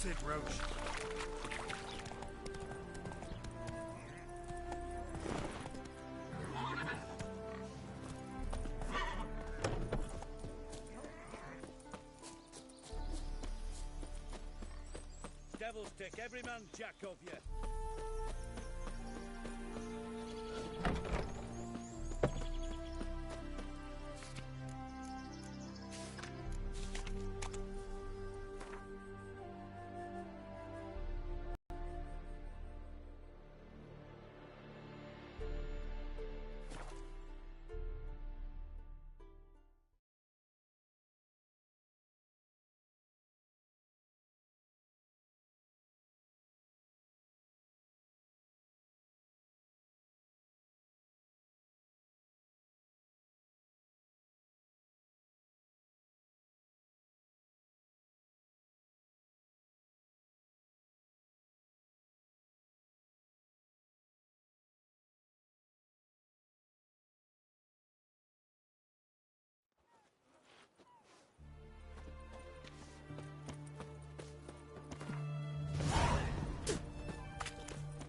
it, Roach. Devils take every man jack of you.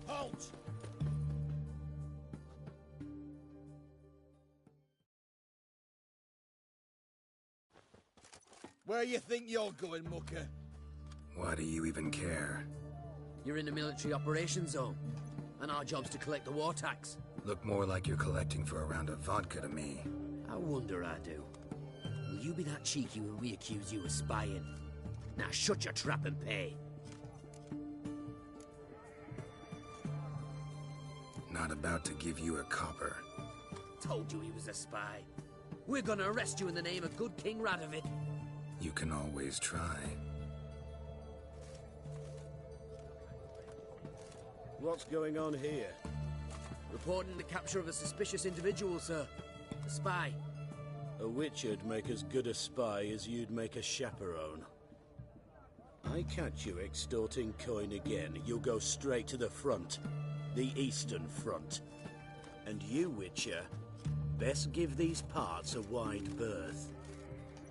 Halt! Where you think you're going, mucker? Why do you even care? You're in a military operations zone, and our job's to collect the war tax. Look more like you're collecting for a round of vodka to me. I wonder I do. Will you be that cheeky when we accuse you of spying? Now shut your trap and pay. Not about to give you a copper. Told you he was a spy. We're gonna arrest you in the name of good King Radovid. You can always try. What's going on here? Reporting the capture of a suspicious individual, sir. A spy. A witcher'd make as good a spy as you'd make a chaperone. I catch you extorting coin again, you'll go straight to the front. The Eastern Front. And you, Witcher, best give these parts a wide berth.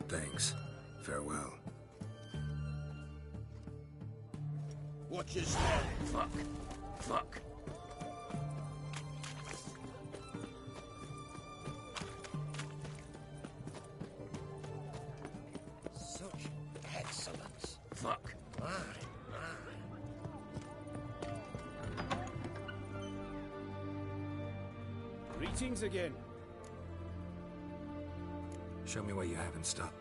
Thanks. Farewell. Watch your step. Fuck. Fuck. Such excellence. Fuck. Greetings again. Show me what you have in stock.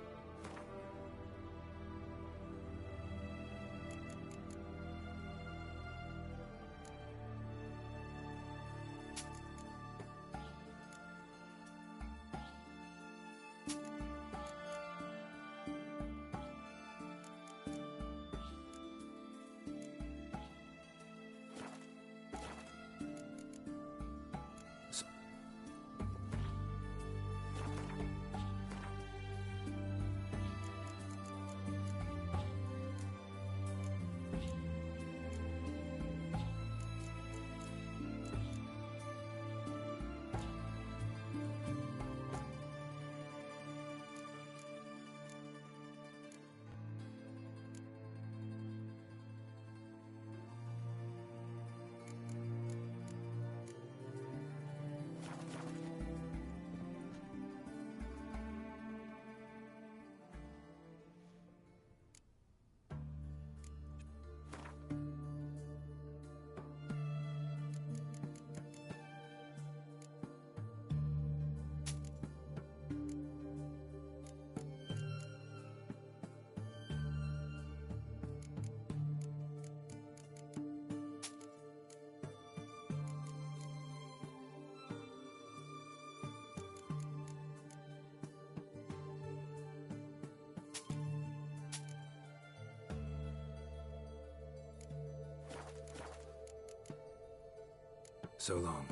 So long.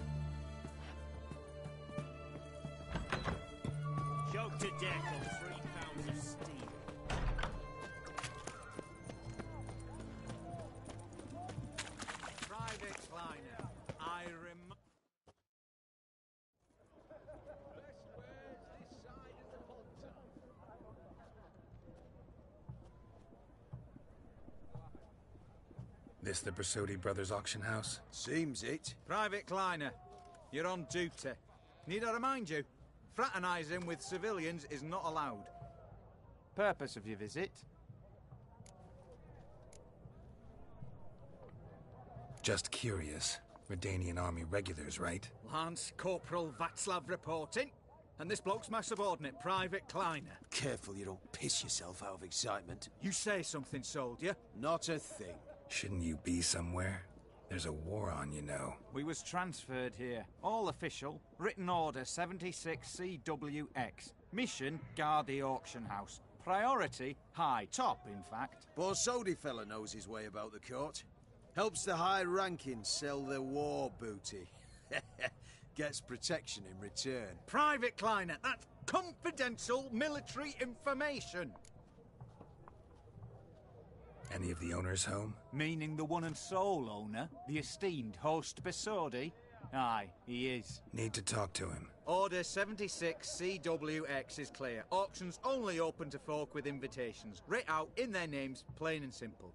Choked to death on 3 pounds of steel. Private Kleiner, I remind... This the Bersodi Brothers auction house? Seems it. Private Kleiner, you're on duty. Need I remind you? Fraternising with civilians is not allowed. Purpose of your visit? Just curious. Redanian army regulars, right? Lance Corporal Václav reporting. And this bloke's my subordinate, Private Kleiner. Careful you don't piss yourself out of excitement. You say something, soldier. Not a thing. Shouldn't you be somewhere? There's a war on, you know. We was transferred here. All official. Written order 76CWX. Mission, guard the auction house. Priority, high. Top, in fact. Borsodi fella knows his way about the court. Helps the high rankings sell their war booty. Gets protection in return. Private Kleiner, that's confidential military information. Any of the owners home? Meaning the one and sole owner, the esteemed host Bersodi? Aye, he is. Need to talk to him. Order 76CWX is clear. Auctions only open to folk with invitations. Writ out in their names, plain and simple.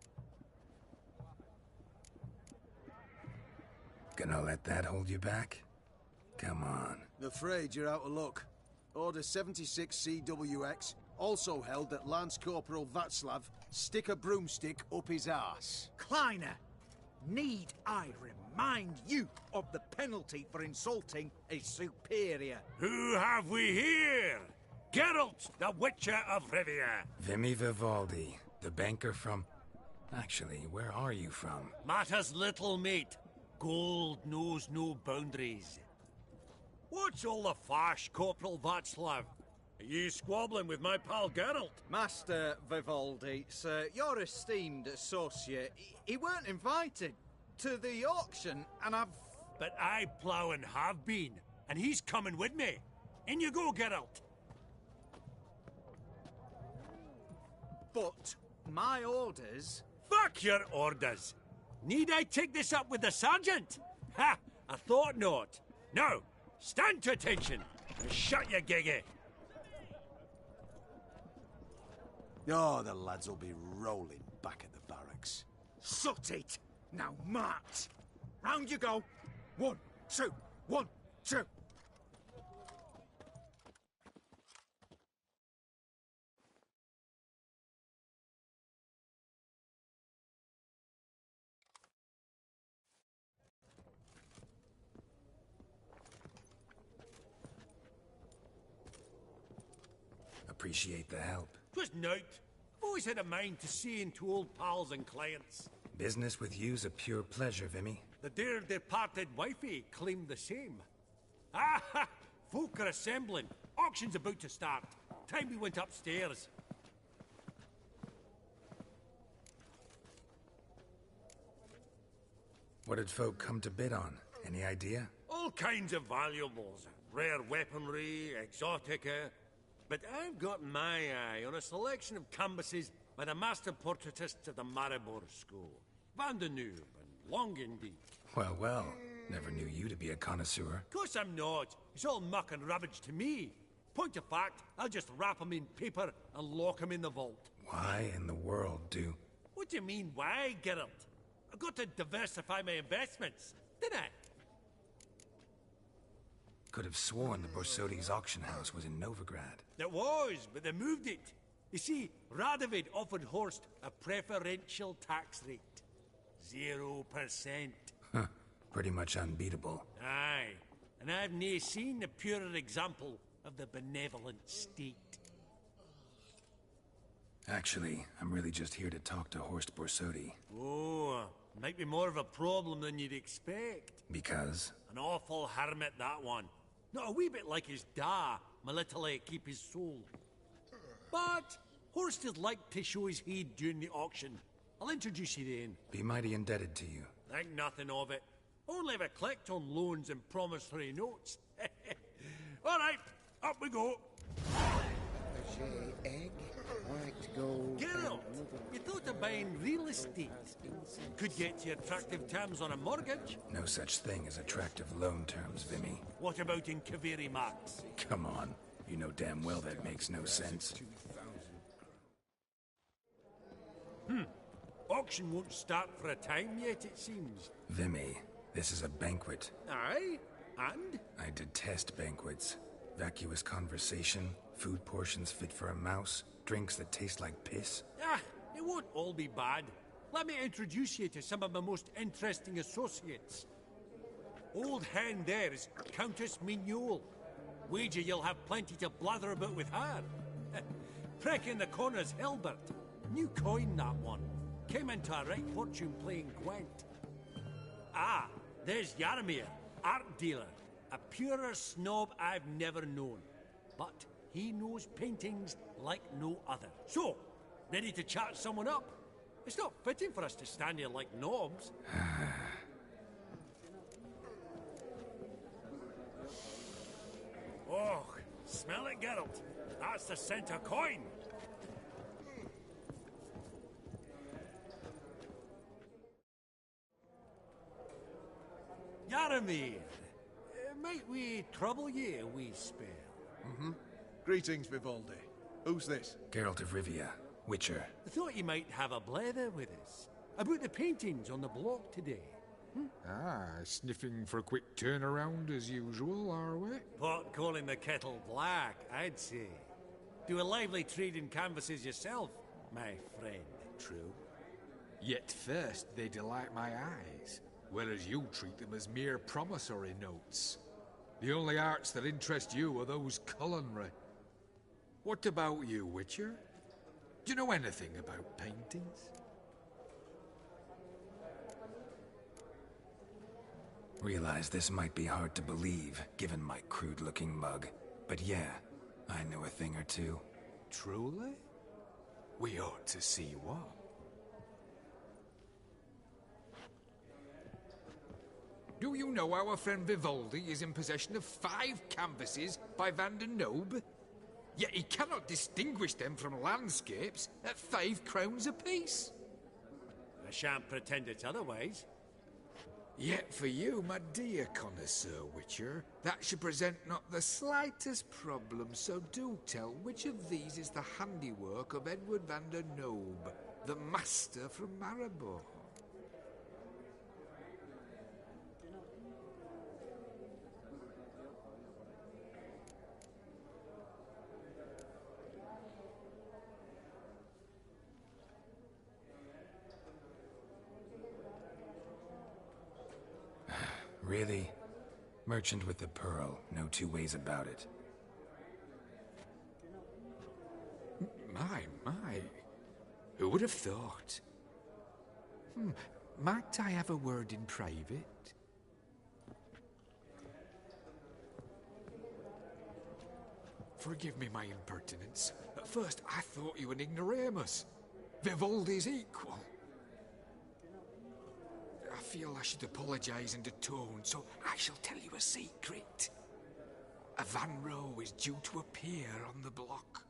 Gonna let that hold you back? Come on. Afraid you're out of luck. Order 76CWX also held that Lance Corporal Václav stick a broomstick up his arse. Kleiner, need I remind you of the penalty for insulting a superior? Who have we here? Geralt, the Witcher of Rivia. Vimy Vivaldi, the banker from... Actually, where are you from? Matters little, mate. Gold knows no boundaries. What's all the fash, Corporal Václav? Are you squabbling with my pal Geralt? Master Vivaldi, sir, your esteemed associate, he weren't invited to the auction, and I've... But I plough and have been, and he's coming with me. In you go, Geralt. But my orders... Fuck your orders. Need I take this up with the sergeant? Ha! I thought not. Now, stand to attention and shut your giggy. Oh, the lads will be rolling back at the barracks. Sut it! Now march! Round you go! 1, 2, 1, 2! Appreciate the help. 'Twas nowt. I've always had a mind to see into old pals and clients. Business with you's a pure pleasure, Vimy. The dear departed wifey claimed the same. Ah ha! Folk are assembling. Auction's about to start. Time we went upstairs. What did folk come to bid on? Any idea? All kinds of valuables. Rare weaponry, exotica. But I've got my eye on a selection of canvases by the master portraitists of the Maribor School. Van de Noob and Longindy. Well, well. Never knew you to be a connoisseur. Of course I'm not. It's all muck and rubbish to me. Point of fact, I'll just wrap 'em in paper and lock 'em in the vault. Why in the world do... What do you mean, why, Geralt? I've got to diversify my investments, didn't I? Could have sworn the Borsodi's auction house was in Novigrad. It was, but they moved it. You see, Radovid offered Horst a preferential tax rate. 0%. Huh. Pretty much unbeatable. Aye, and I've nae seen a purer example of the benevolent state. Actually, I'm really just here to talk to Horst Borsodi. Oh, might be more of a problem than you'd expect. Because? An awful hermit, that one. Not a wee bit like his da, my little keep his soul. But Horst is like to show his heed during the auction. I'll introduce you then. Be mighty indebted to you. Think nothing of it. Only ever collect on loans and promissory notes. All right, up we go. Egg, white gold. Geralt, you thought of buying real estate? Could get you attractive terms on a mortgage. No such thing as attractive loan terms, Vimy. What about in Kaviri Max? Come on. You know damn well that makes no sense. Auction won't start for a time yet, it seems. Vimy, this is a banquet. Aye? And? I detest banquets. Vacuous conversation, food portions fit for a mouse, drinks that taste like piss. Ah, it won't all be bad. Let me introduce you to some of my most interesting associates. Old hen there is Countess Mignole. Wager you'll have plenty to blather about with her. Prick in the corner's Hilbert. New coin, that one. Came into a right fortune playing Gwent. Ah, there's Yaramir, art dealer. A purer snob I've never known. But he knows paintings like no other. So, ready to chat someone up? It's not fitting for us to stand here like knobs. Oh, smell it, Geralt. That's the scent of coin. Yaramir, might we trouble ye a wee spell? Greetings, Vivaldi. Who's this? Geralt of Rivia, Witcher. I thought you might have a blether with us. About the paintings on the block today. Ah, sniffing for a quick turnaround as usual, are we? Pot calling the kettle black, I'd say. Do a lively trade in canvases yourself, my friend. True. Yet first they delight my eyes, whereas you treat them as mere promissory notes. The only arts that interest you are those culinary. What about you, Witcher? Do you know anything about paintings? Realize this might be hard to believe, given my crude-looking mug. But yeah, I know a thing or two. Truly? We ought to see what. Do you know our friend Vivaldi is in possession of 5 canvases by Van der Nobe? Yet he cannot distinguish them from landscapes at 5 crowns apiece. I shan't pretend it's otherwise. Yet for you, my dear connoisseur Witcher, that should present not the slightest problem, so do tell which of these is the handiwork of Edward van der Nobe, the master from Maribor. Really? Merchant with the pearl, no two ways about it. My. Who would have thought? Might I have a word in private? Forgive me my impertinence. At first I thought you an ignoramus. Vivaldi's equal. I feel I should apologize and atone, so I shall tell you a secret. A Van Rohe is due to appear on the block.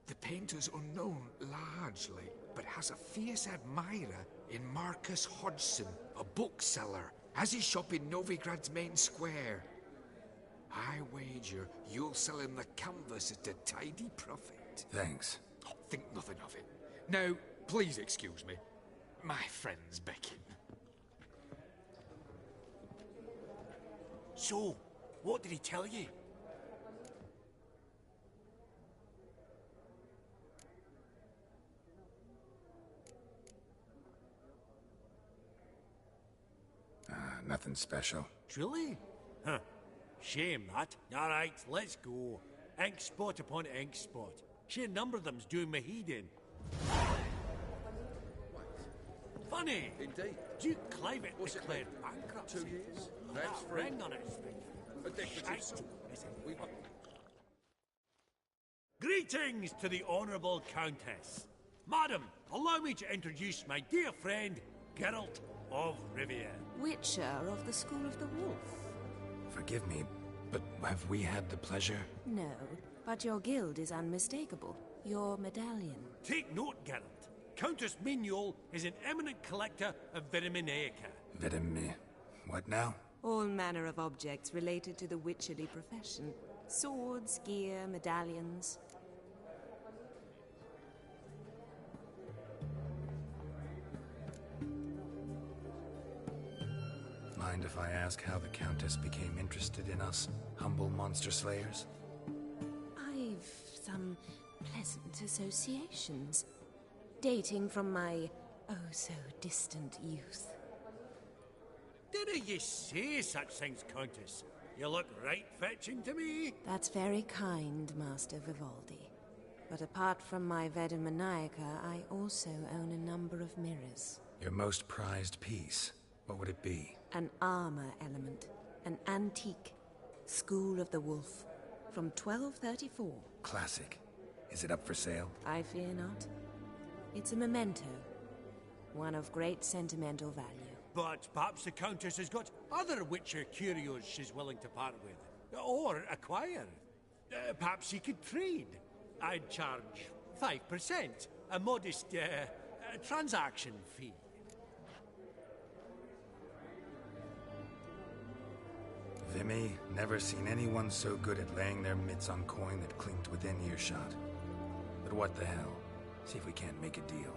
The painter's unknown largely, but has a fierce admirer in Marcus Hodgson, a bookseller, has his shop in Novigrad's main square. I wager you'll sell him the canvas at a tidy profit. Thanks. Oh, think nothing of it. Now, please excuse me. My friend's beckon. So, what did he tell you? Nothing special. Truly? Huh. Shame that. All right, let's go. Ink spot upon ink spot. Sheer number of them's doing my head in. Funny. Indeed. Duke Clivet What's it declared been? bankruptcy. 2 years? Oh, Rent that free? ring on his finger. A decorative Shite, sort. is it? We- Greetings to the Honourable Countess. Madam, allow me to introduce my dear friend, Geralt of Rivia. Witcher of the School of the Wolf. Forgive me, but have we had the pleasure? No, but your guild is unmistakable. Your medallion. Take note, Geralt. Countess Mignole is an eminent collector of Vitaminaica. Vitamin... What now? All manner of objects related to the witcherly profession. Swords, gear, medallions. Mind if I ask how the Countess became interested in us, humble monster slayers? I've some pleasant associations, dating from my oh-so-distant youth. Didn't you say such things, Countess? You look right fetching to me. That's very kind, Master Vivaldi. But apart from my Veda Maniaca, I also own a number of mirrors. Your most prized piece, what would it be? An armor element. An antique. School of the Wolf. From 1234. Classic. Is it up for sale? I fear not. It's a memento. One of great sentimental value. But perhaps the Countess has got other Witcher curios she's willing to part with. Or acquire. Perhaps you could trade. I'd charge 5%. A modest, transaction fee. Vimy, never seen anyone so good at laying their mitts on coin that clinked within earshot. But what the hell? See if we can't make a deal.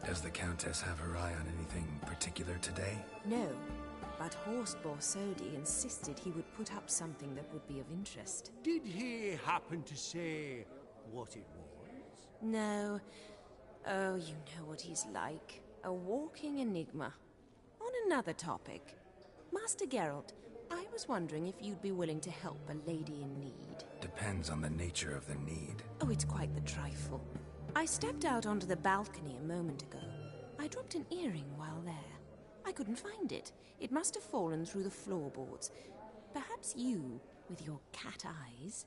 Does the Countess have her eye on anything particular today? No, but Horst Borsodi insisted he would put up something that would be of interest. Did he happen to say what it was? No. Oh, you know what he's like. A walking enigma. On another topic. Master Geralt, I was wondering if you'd be willing to help a lady in need. Depends on the nature of the need. Oh, it's quite the trifle. I stepped out onto the balcony a moment ago. I dropped an earring while there. I couldn't find it. It must have fallen through the floorboards. Perhaps you, with your cat eyes...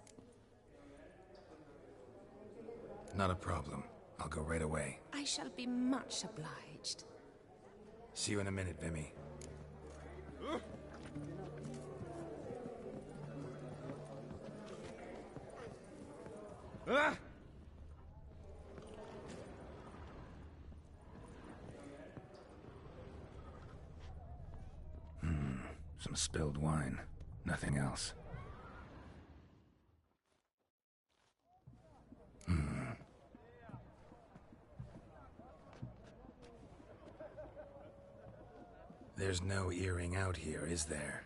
Not a problem. I'll go right away. I shall be much obliged. See you in a minute, Vimy. Some spilled wine. Nothing else. There's no earring out here, is there?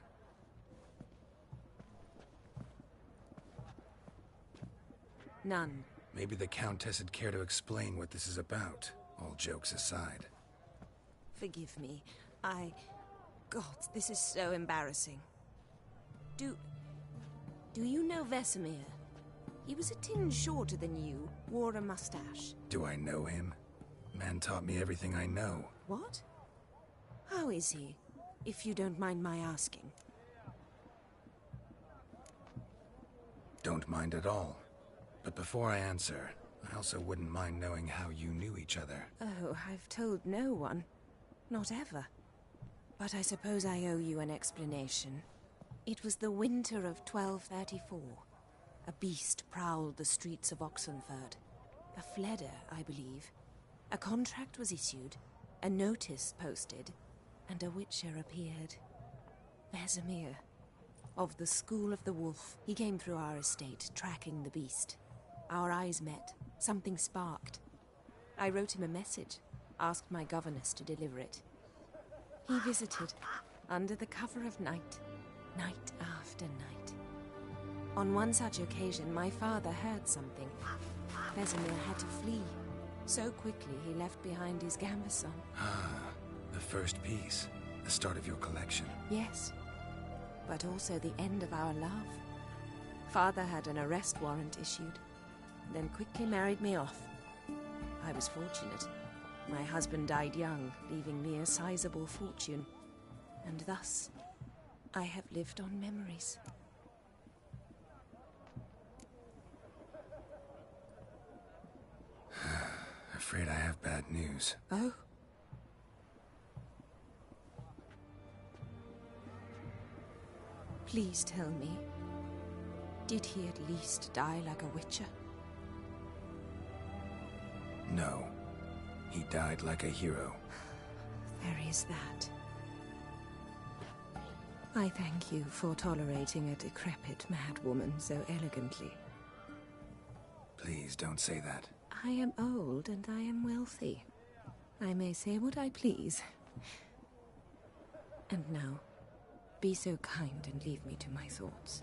None. Maybe the Countess would care to explain what this is about, all jokes aside. Forgive me. God, this is so embarrassing. Do you know Vesemir? He was a tinge shorter than you, wore a mustache. Do I know him? Man taught me everything I know. What? How is he, if you don't mind my asking? Don't mind at all. But before I answer, I also wouldn't mind knowing how you knew each other. Oh, I've told no one. Not ever. But I suppose I owe you an explanation. It was the winter of 1234. A beast prowled the streets of Oxenford. A Fleder, I believe. A contract was issued, a notice posted, and a witcher appeared. Vesemir. Of the School of the Wolf. He came through our estate, tracking the beast. Our eyes met. Something sparked. I wrote him a message, asked my governess to deliver it. He visited, under the cover of night, night after night. On one such occasion, my father heard something. Vesemir had to flee. So quickly, he left behind his gambeson. Ah, the first piece. The start of your collection. Yes, but also the end of our love. Father had an arrest warrant issued, then quickly married me off. I was fortunate. My husband died young, leaving me a sizable fortune. And thus, I have lived on memories. Afraid I have bad news. Oh? Please tell me, did he at least die like a witcher? No. He died like a hero. There is that. I thank you for tolerating a decrepit madwoman so elegantly. Please don't say that. I am old and I am wealthy. I may say what I please. And now, be so kind and leave me to my thoughts.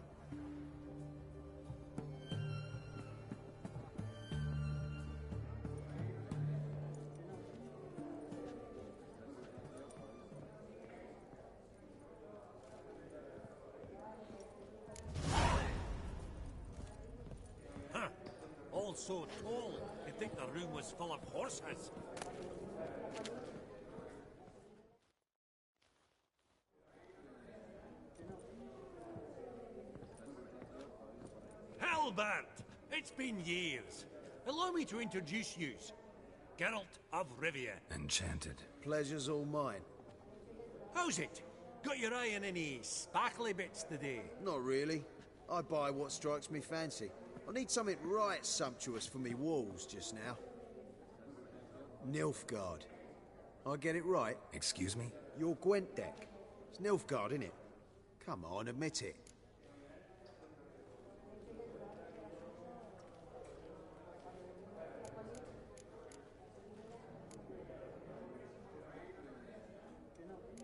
Huh. All so tall, you'd think the room was full of horses. Halbert! It's been years. Allow me to introduce yous. Geralt of Rivia. Enchanted. Pleasure's all mine. How's it? Got your eye on any sparkly bits today? Not really. I buy what strikes me fancy. I need something right sumptuous for me walls just now. Nilfgaard. I get it right? Excuse me? Your Gwent deck. It's Nilfgaard, innit? Come on, admit it.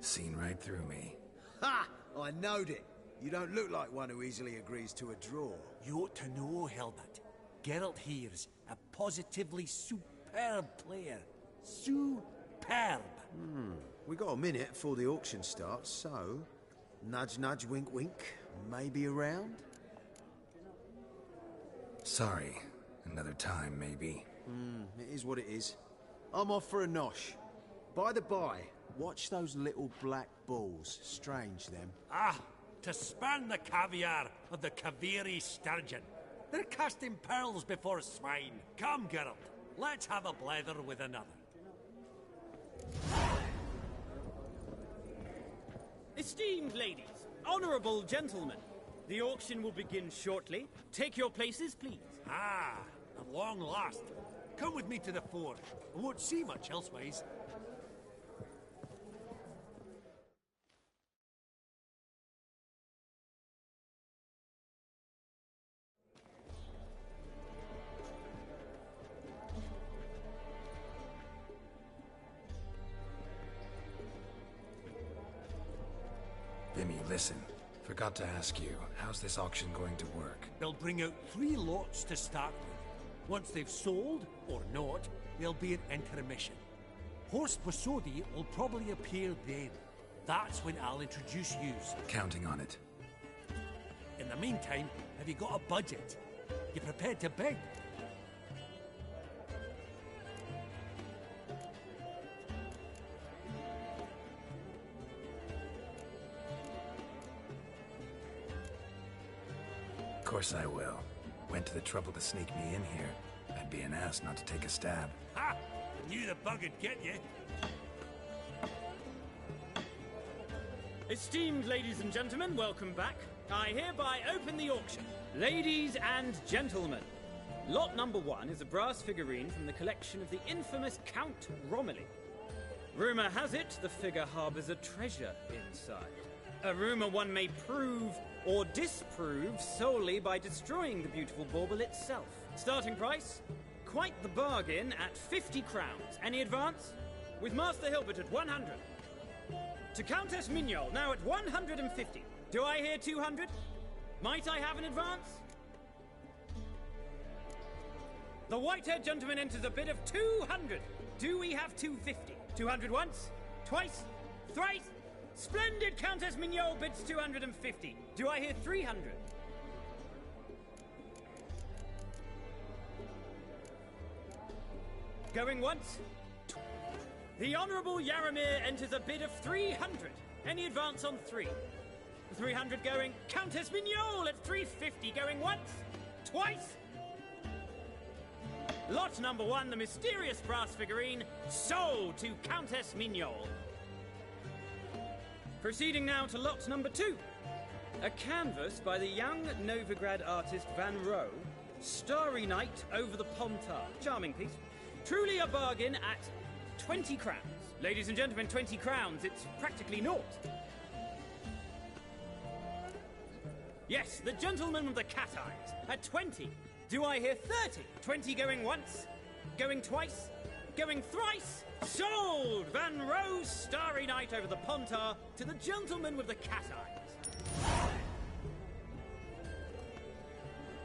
Seen right through me. Ha! I knowed it. You don't look like one who easily agrees to a draw. You ought to know, Helmut. Geralt here's a positively superb player. Superb! We got a minute before the auction starts, so... Nudge, nudge, wink, wink. Maybe around? Sorry. Another time, maybe. It is what it is. I'm off for a nosh. By the by, watch those little black balls. Strange, them. Ah, to spurn the caviar of the Kaviri sturgeon. They're casting pearls before swine. Come, Geralt, let's have a blether with another. Esteemed ladies, honorable gentlemen, the auction will begin shortly. Take your places, please. Ah, at long last. Come with me to the fore. I won't see much elsewise. Vimy, listen. Forgot to ask you, how's this auction going to work? They'll bring out 3 lots to start with. Once they've sold, or not, there'll be an intermission. Horst Bosodi will probably appear then. That's when I'll introduce yous. Counting on it. In the meantime, have you got a budget? You prepared to bid? Of course I will. Went to the trouble to sneak me in here. I'd be an asshole. best not to take a stab. Ha! Knew the bug would get you. Esteemed ladies and gentlemen, welcome back. I hereby open the auction. Ladies and gentlemen, lot number 1 is a brass figurine from the collection of the infamous Count Romilly. Rumour has it the figure harbours a treasure inside. A rumour one may prove or disprove solely by destroying the beautiful bauble itself. Starting price? Quite the bargain at 50 crowns. Any advance? With Master Hilbert at 100. To Countess Mignol, now at 150. Do I hear 200? Might I have an advance? The white-haired gentleman enters a bid of 200. Do we have 250? 200 once? Twice? Thrice? Splendid! Countess Mignol bids 250. Do I hear 300? Going once? The Honourable Yaramir enters a bid of 300. Any advance on 3? 300 going. Countess Mignol at 350 going once? Twice? Lot number 1, the mysterious brass figurine, sold to Countess Mignol. Proceeding now to lot number 2. A canvas by the young Novigrad artist Van Rohe, Starry Night over the Pontar. Charming piece. Truly a bargain at 20 crowns. Ladies and gentlemen, 20 crowns, it's practically naught. Yes, the gentleman with the cat eyes at 20. Do I hear 30? 20 going once, going twice, going thrice? Sold! Van Rohe's Starry Night over the Pontar to the gentleman with the cat eyes.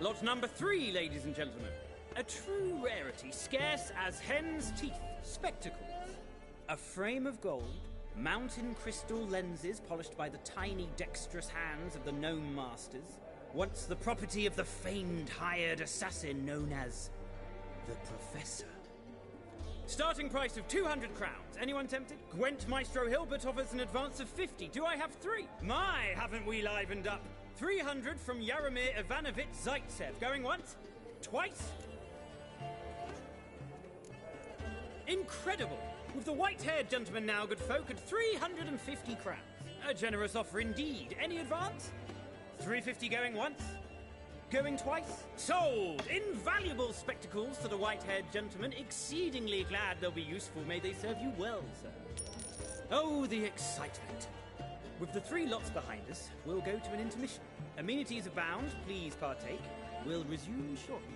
Lot number 3, ladies and gentlemen. A true rarity, scarce as hen's teeth. Spectacles. A frame of gold, mountain crystal lenses polished by the tiny dexterous hands of the gnome masters. Once the property of the famed hired assassin known as the Professor. Starting price of 200 crowns. Anyone tempted? Gwent Maestro Hilbert offers an advance of 50. Do I have 3? My, haven't we livened up? 300 from Yaramir Ivanovich Zaitsev. Going once? Twice? Incredible! With the white-haired gentleman now, good folk, at 350 crowns. A generous offer indeed. Any advance? 350 going once? Going twice? Sold! Invaluable spectacles to the white-haired gentleman. Exceedingly glad they'll be useful. May they serve you well, sir. Oh, the excitement. With the 3 lots behind us, we'll go to an intermission. Amenities abound. Please partake. We'll resume shortly.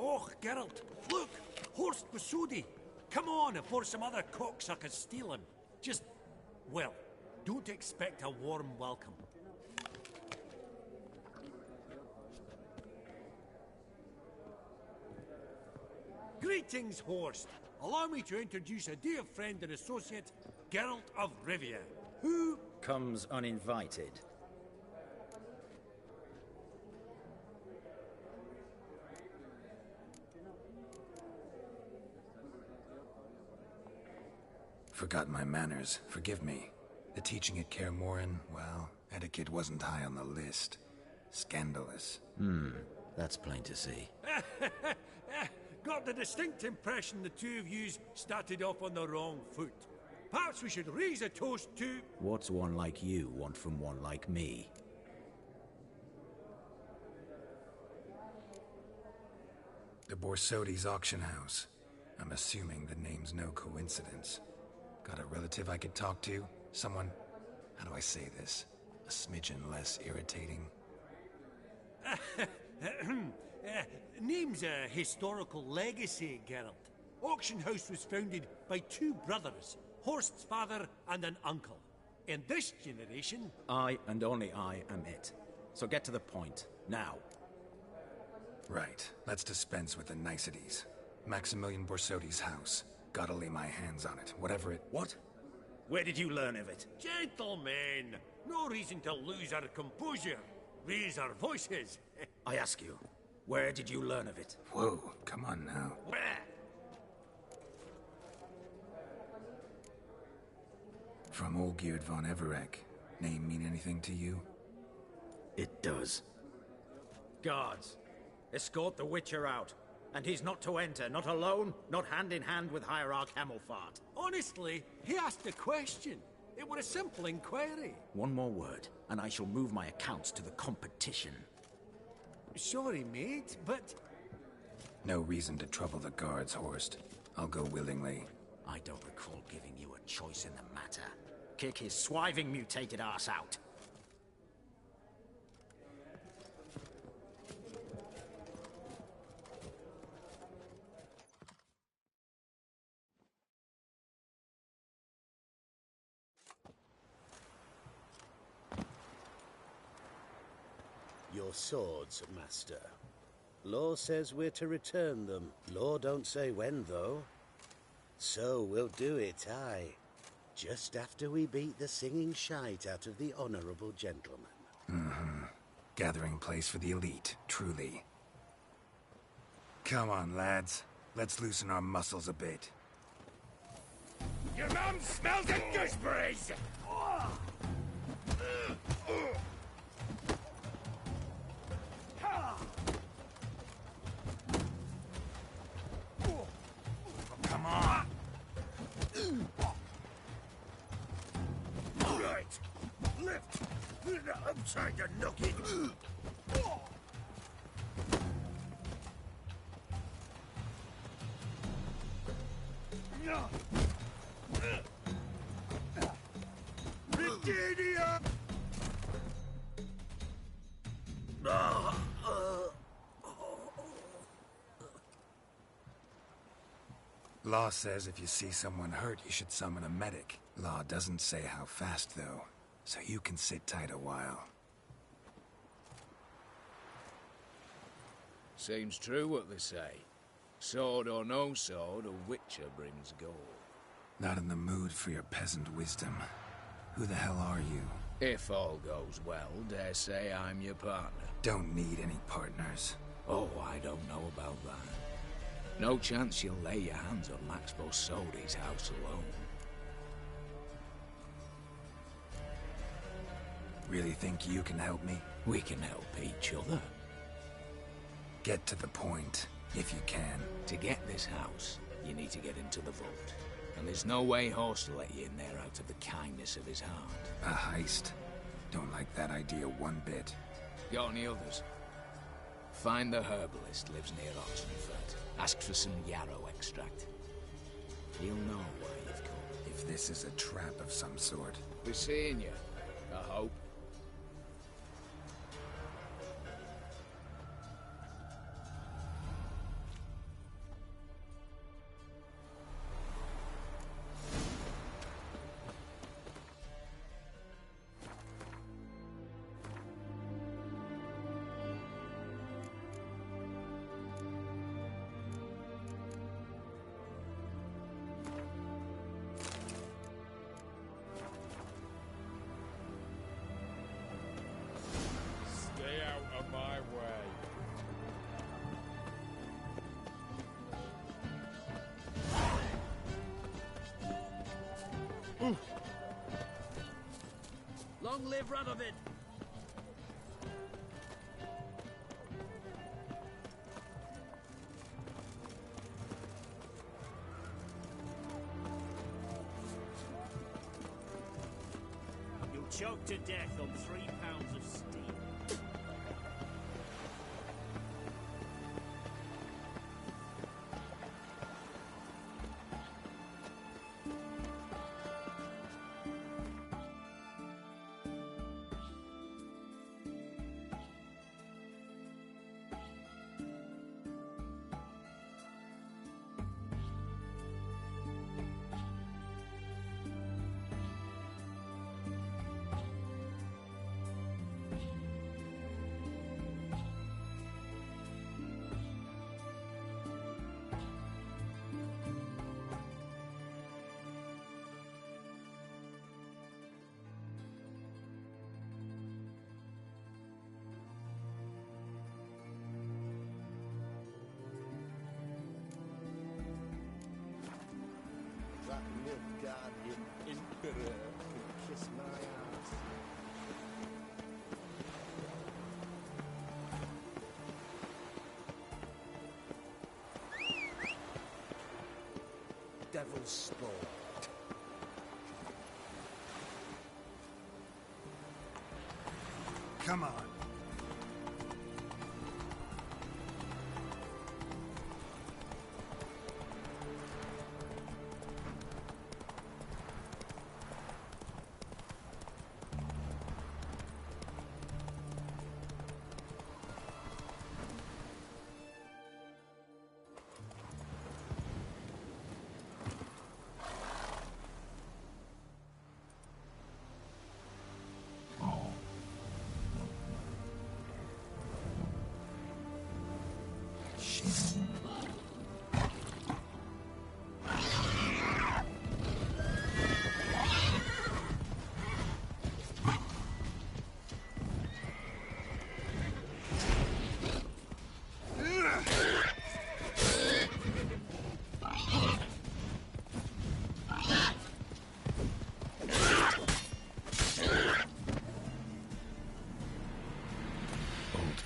Oh, Geralt, look! Horst Basudi! Come on, before some other cocksuckers steal him. Just, well, don't expect a warm welcome. Greetings, Horst. Allow me to introduce a dear friend and associate, Geralt of Rivia, who comes uninvited. Forgot my manners. Forgive me. The teaching at Kaer Morhen, well, etiquette wasn't high on the list. Scandalous. That's plain to see. got the distinct impression the two of yous started off on the wrong foot. Perhaps we should raise a toast to... What's one like you want from one like me? The Borsodi's auction house. I'm assuming the name's no coincidence. Got a relative I could talk to? Someone, how do I say this? A smidgen less irritating? Name's a historical legacy, Geralt. Auction house was founded by two brothers, Horst's father and an uncle. In this generation... I and only I am it. So get to the point, now. Right, let's dispense with the niceties. Maximilian Borsodi's house. Gotta lay my hands on it, whatever it... What? Where did you learn of it? Gentlemen, no reason to lose our composure. Raise our voices. I ask you, where did you learn of it? Whoa, come on now. From Olgierd von Everec. Name mean anything to you? It does. Guards, escort the Witcher out. And he's not to enter, not alone, not hand in hand with Hierarch Hamelfart. Honestly, he asked a question. It were a simple inquiry. One more word, and I shall move my accounts to the competition. Sorry, mate, but... No reason to trouble the guards, Horst. I'll go willingly. I don't recall giving you a choice in the matter. Kick his swiving mutated ass out. Your swords, Master. Law says we're to return them. Law don't say when, though. So we'll do it, aye. Just after we beat the singing shite out of the honorable gentleman. Mm-hmm. Gathering place for the elite, truly. Come on, lads. Let's loosen our muscles a bit. Your mum smells of gooseberries! Come on! Right! Lift! I'm trying to knock it! Britannia! Law says if you see someone hurt, you should summon a medic. Law doesn't say how fast, though, so you can sit tight a while. Seems true what they say. Sword or no sword, a witcher brings gold. Not in the mood for your peasant wisdom. Who the hell are you? If all goes well, dare say I'm your partner. Don't need any partners. Oh, I don't know about that. No chance you'll lay your hands on Max Bosodi's house alone. Really think you can help me? We can help each other. Get to the point, if you can. To get this house, you need to get into the vault. And there's no way Horst will let you in there out of the kindness of his heart. A heist? Don't like that idea one bit. Got any others? Find the herbalist lives near Oxenfurt. Ask for some yarrow extract. He'll know why you've come. If this is a trap of some sort. Be seeing you, I hope. Long live Radovid! You'll choke to death on 3 pounds of steam. That Nilfgaardian Emperor devil's spawn. Come on.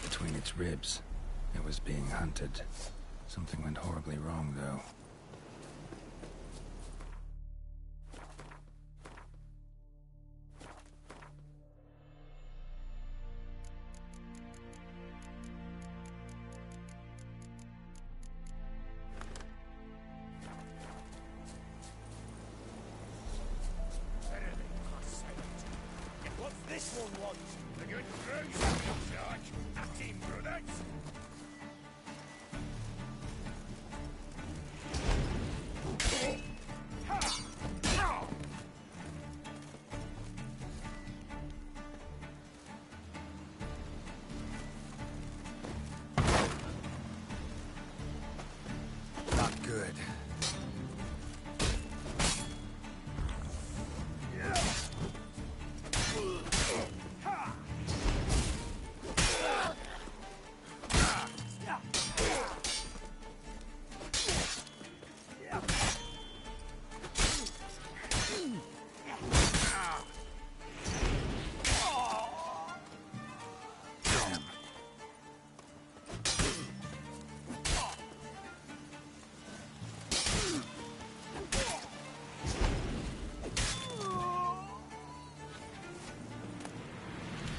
Between its ribs. It was being hunted. Something went horribly wrong, though. What's this one want? A good cruise, George. A team brunette. Not good.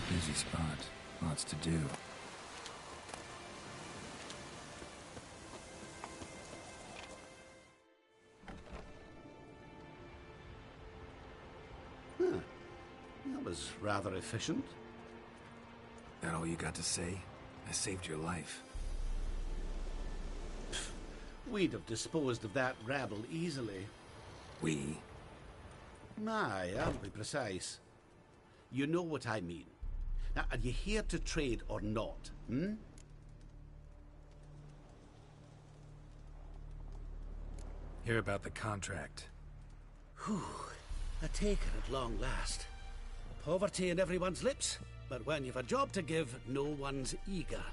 Busy spot. Lots to do. That was rather efficient. That all you got to say? I saved your life. We'd have disposed of that rabble easily. We? Aye, I'll be precise. You know what I mean. Now, are you here to trade or not, hmm? Hear about the contract. Whew. A taker at long last. Poverty in everyone's lips, but when you've a job to give, no one's eager.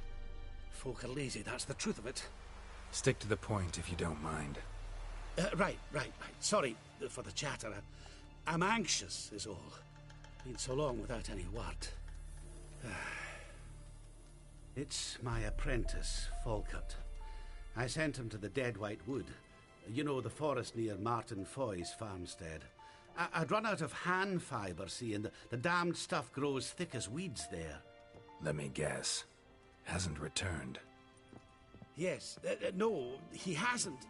Folk are lazy, that's the truth of it. Stick to the point if you don't mind. Right. Sorry for the chatter. I'm anxious, is all. Been so long without any word. It's my apprentice, Falkert. I sent him to the Dead White Wood. You know, the forest near Martin Foy's farmstead. I'd run out of hand fibre, see, and the damned stuff grows thick as weeds there. Let me guess. Hasn't returned. Yes. No, he hasn't.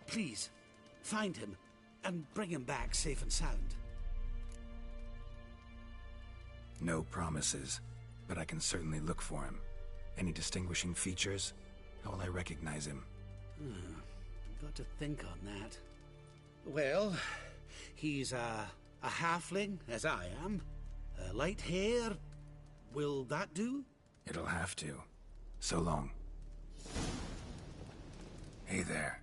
Please, find him and bring him back safe and sound. No promises, but I can certainly look for him. Any distinguishing features? How will I recognize him? Got to think on that. Well, he's a halfling, as I am. Light hair. Will that do? It'll have to. So long. Hey there.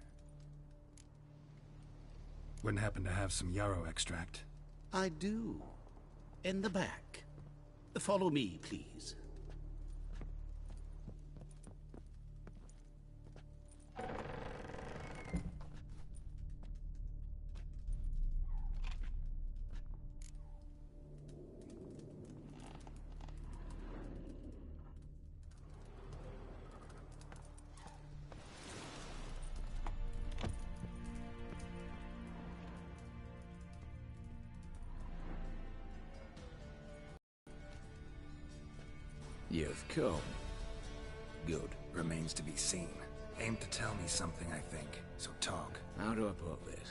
Wouldn't happen to have some yarrow extract? I do. In the back. Follow me, please. You've come. Good. Remains to be seen. Aim to tell me something, I think. So talk. How do I put this?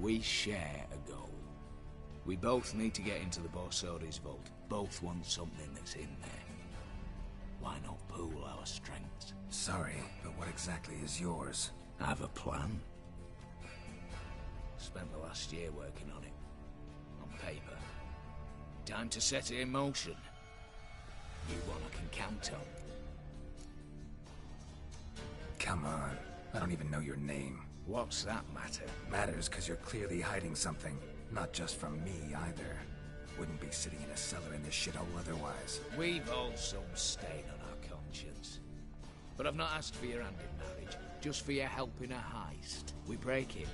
We share a goal. We both need to get into the Borsodi's vault. Both want something that's in there. Why not pool our strengths? Sorry, but what exactly is yours? I have a plan. Spent the last year working on it. On paper. Time to set it in motion. You one I can count on. Come on. I don't even know your name. What's that matter? Matters because you're clearly hiding something. Not just from me, either. Wouldn't be sitting in a cellar in this shithole otherwise. We've all some stain on our conscience. But I've not asked for your hand in marriage, just for your help in a heist. We break it.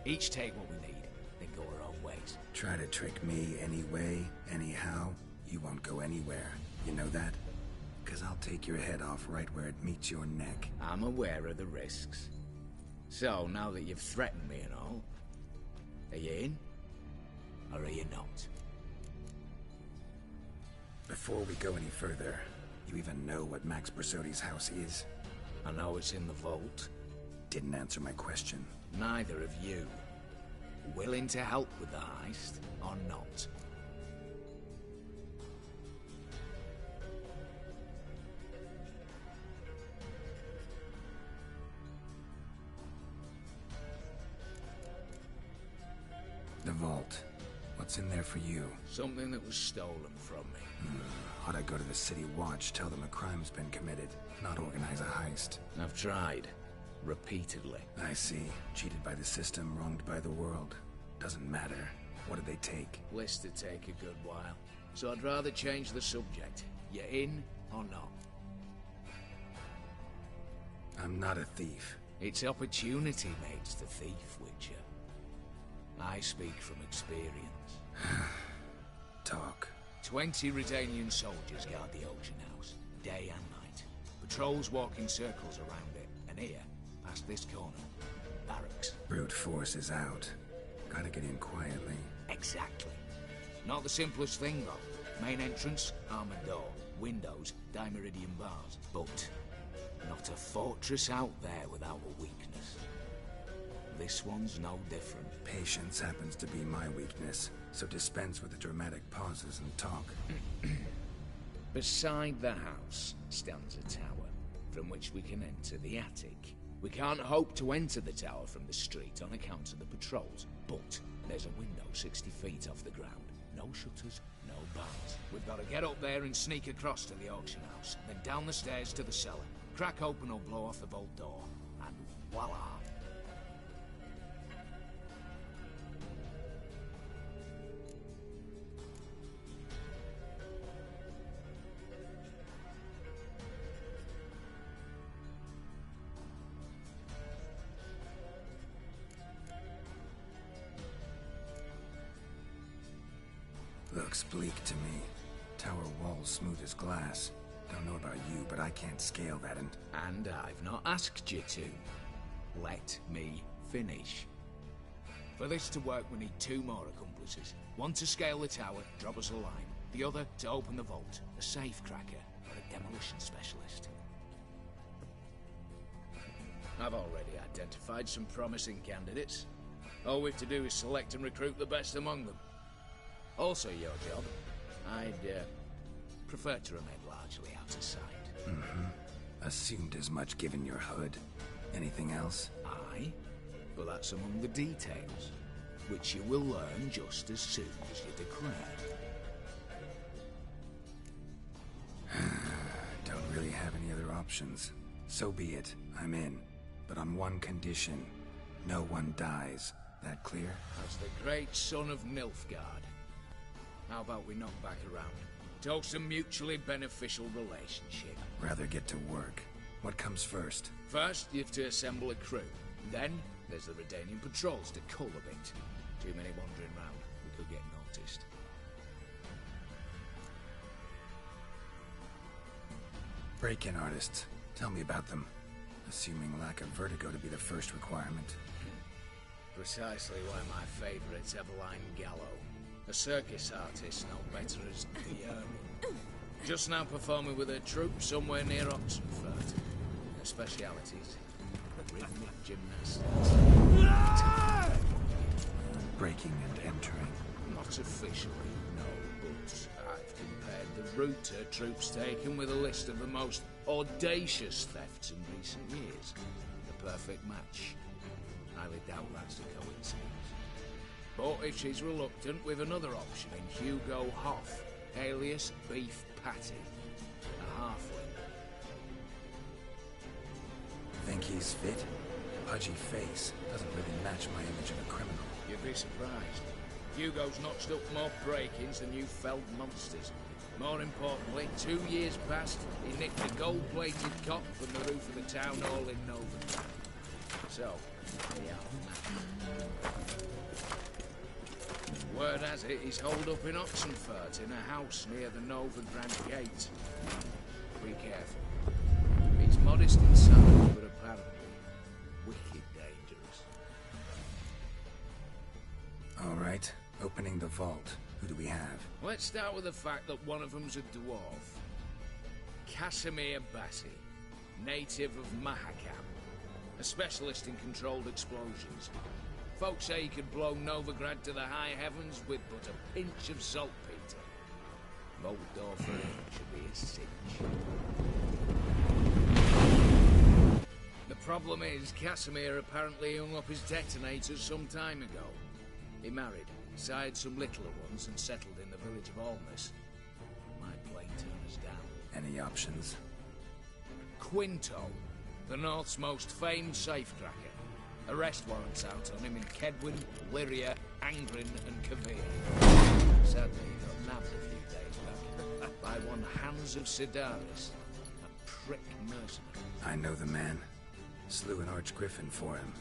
Each take what we need, then go our own ways. Try to trick me anyway, anyhow, you won't go anywhere. You know that? Because I'll take your head off right where it meets your neck. I'm aware of the risks. So, now that you've threatened me and all, are you in? Or are you not? Before we go any further, you even know what Max Borsodi's house is? I know it's in the vault. Didn't answer my question. Neither of you. Willing to help with the heist, or not? The vault. What's in there for you? Something that was stolen from me. Ought I go to the City Watch, tell them a crime's been committed, not organize a heist? I've tried. Repeatedly. I see. Cheated by the system, wronged by the world. Doesn't matter. What did they take? List to take a good while. So I'd rather change the subject. You in or not? I'm not a thief. It's opportunity makes the thief, Witcher. I speak from experience. Talk. 20 Redanian soldiers guard the auction house, day and night. Patrols walk in circles around it, and here, past this corner, barracks. Brute force is out. Gotta get in quietly. Exactly. Not the simplest thing, though. Main entrance, armored door. Windows, dimeridian bars. But not a fortress out there without a weakness. This one's no different. Patience happens to be my weakness, so dispense with the dramatic pauses and talk. Beside the house stands a tower, from which we can enter the attic. We can't hope to enter the tower from the street on account of the patrols, but there's a window 60 feet off the ground. No shutters, no bars. We've got to get up there and sneak across to the auction house, then down the stairs to the cellar. Crack open or blow off the vault door, and voila! Looks bleak to me. Tower walls smooth as glass. Don't know about you, but I can't scale that and... And I've not asked you to. Let me finish. For this to work, we need 2 more accomplices. One to scale the tower, drop us a line. The other to open the vault, a safe cracker, or a demolition specialist. I've already identified some promising candidates. All we have to do is select and recruit the best among them. Also your job. I'd prefer to remain largely out of sight. Assumed as much given your hood. Anything else? Aye, but that's among the details, which you will learn just as soon as you declare. Don't really have any other options. So be it. I'm in. But on one condition. No one dies. That clear? As the great son of Nilfgaard. How about we knock back around? Toast a mutually beneficial relationship. Rather get to work. What comes first? First, you have to assemble a crew. Then, there's the Redanian patrols to cull a bit. Too many wandering round. We could get noticed. Break-in artists. Tell me about them. Assuming lack of vertigo to be the first requirement. Precisely why my favourite's Eveline Gallo. A circus artist, no better as Guillermo. Just now performing with her troupe somewhere near Oxenfurt. Her specialities, rhythmic gymnastics. Breaking and entering. Not officially, no, but I've compared the route her troops taken with a list of the most audacious thefts in recent years. The perfect match. Highly doubt that's a coincidence. But if she's reluctant, we've another option in Hugo Hoff, alias Beef Patty, a halfling. Think he's fit? Pudgy face doesn't really match my image of a criminal. You'd be surprised. Hugo's notched up more break-ins than you felled monsters. More importantly, 2 years past, he nicked a gold-plated cop from the roof of the town hall in Novigrad. So, word has it he's holed up in Oxenfurt in a house near the Novigrad gate. Be careful. He's modest inside, but apparently wicked dangerous. All right, opening the vault. Who do we have? Let's start with the fact that one of them's a dwarf. Casimir Bassi, native of Mahakam. A specialist in controlled explosions. Folks say he could blow Novigrad to the high heavens with but a pinch of saltpeter. Vault door for him should be a cinch. The problem is, Casimir apparently hung up his detonators some time ago. He married, sired some littler ones, and settled in the village of Alness. Might play turn us down. Any options? Quinto, the North's most famed safecracker. Arrest warrants out on him in Kedwin, Lyria, Angrin, and Kavir. Sadly, he got nabbed a few days back by one Hans of Sidaris, a prick mercenary. I know the man. Slew an archgriffin for him.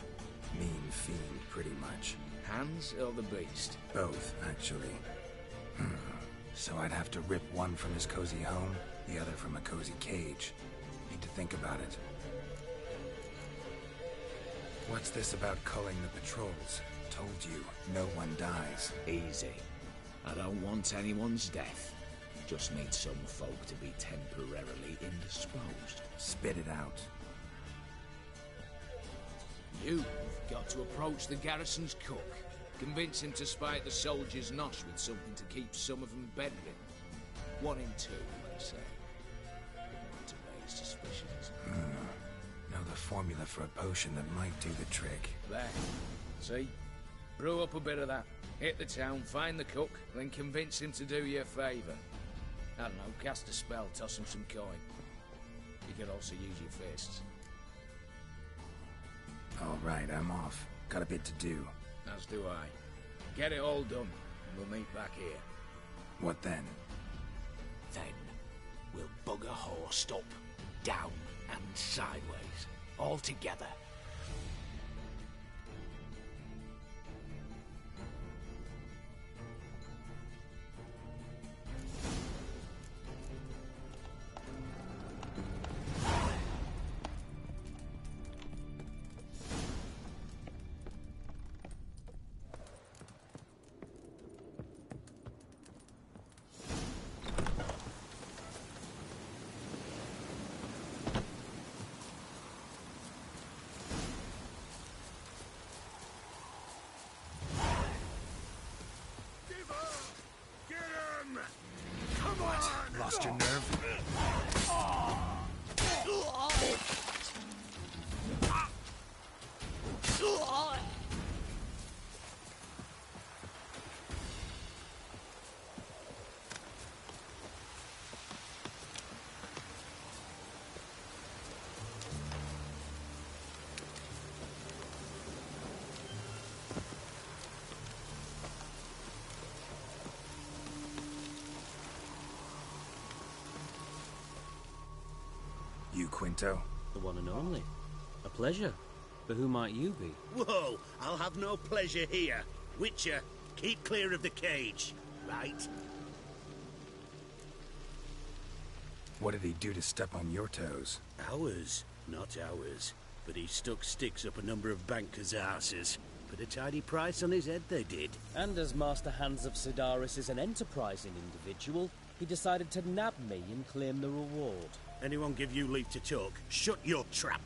Mean fiend, pretty much. Hans or the beast? Both, actually. So I'd have to rip one from his cozy home, the other from a cozy cage. Need to think about it. What's this about culling the patrols? Told you, no one dies. Easy. I don't want anyone's death. Just need some folk to be temporarily indisposed. Spit it out. You've got to approach the garrison's cook. Convince him to spike the soldiers' nosh with something to keep some of them bedridden. 1 in 2, they say. Not to raise suspicions. Know the formula for a potion that might do the trick. There. See? Brew up a bit of that. Hit the town, find the cook, then convince him to do you a favour. I don't know, cast a spell, toss him some coin. You could also use your fists. All right, I'm off. Got a bit to do. As do I. Get it all done, and we'll meet back here. What then? Then we'll bugger horsed up, down and sideways, all together. Lost your nerve? You, Quinto? The one and only. A pleasure. But who might you be? Whoa! I'll have no pleasure here. Witcher, keep clear of the cage, right? What did he do to step on your toes? Ours, not ours. But he stuck sticks up a number of bankers' asses. Put a tidy price on his head, they did. And as Master Hans of Sidaris is an enterprising individual, He decided to nab me and claim the reward. Anyone give you leave to talk? Shut your trap!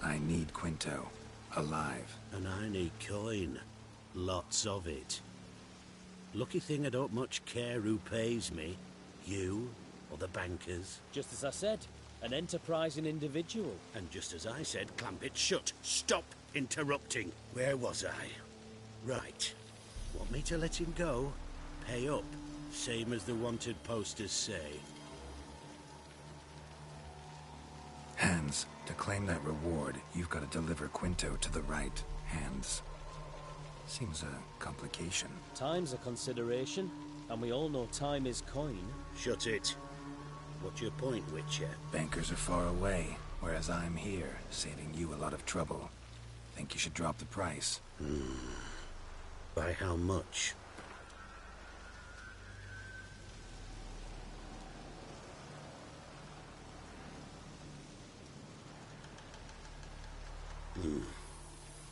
I need Quinto. Alive. And I need coin. Lots of it. Lucky thing I don't much care who pays me. You or the bankers. Just as I said, an enterprising individual. And just as I said, clamp it shut. Stop interrupting. Where was I? Right. Want me to let him go? Pay up. Same as the wanted posters say. Hands, to claim that reward, you've got to deliver Quinto to the right hands. Seems a complication. Time's a consideration, and we all know time is coin. Shut it. What's your point, Witcher? Bankers are far away, whereas I'm here, saving you a lot of trouble. Think you should drop the price? By how much?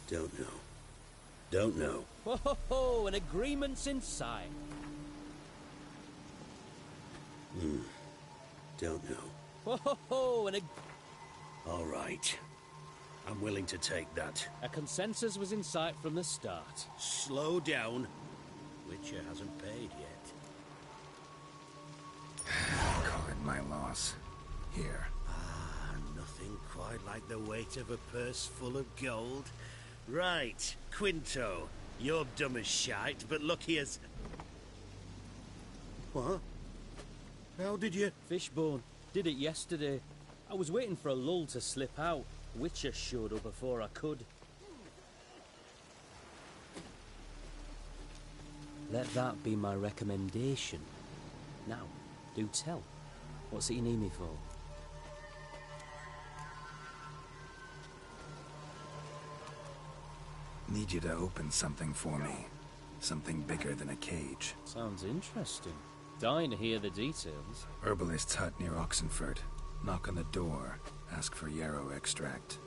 Don't know. Don't know. Ho ho ho! An agreement's in sight. Don't know. Ho ho ho! All right. I'm willing to take that. A consensus was in sight from the start. Slow down. Witcher hasn't paid yet. Call it my loss. Here. Nothing quite like the weight of a purse full of gold. Right, Quinto. You're dumb as shite, but lucky as... What? How did you... Fishbone. Did it yesterday. I was waiting for a lull to slip out. Witcher showed up before I could. Let that be my recommendation. Now, do tell. What's it you need me for? Need you to open something for me. Something bigger than a cage. Sounds interesting. Dying to hear the details. Herbalist's hut near Oxenford. Knock on the door. Ask for yarrow extract.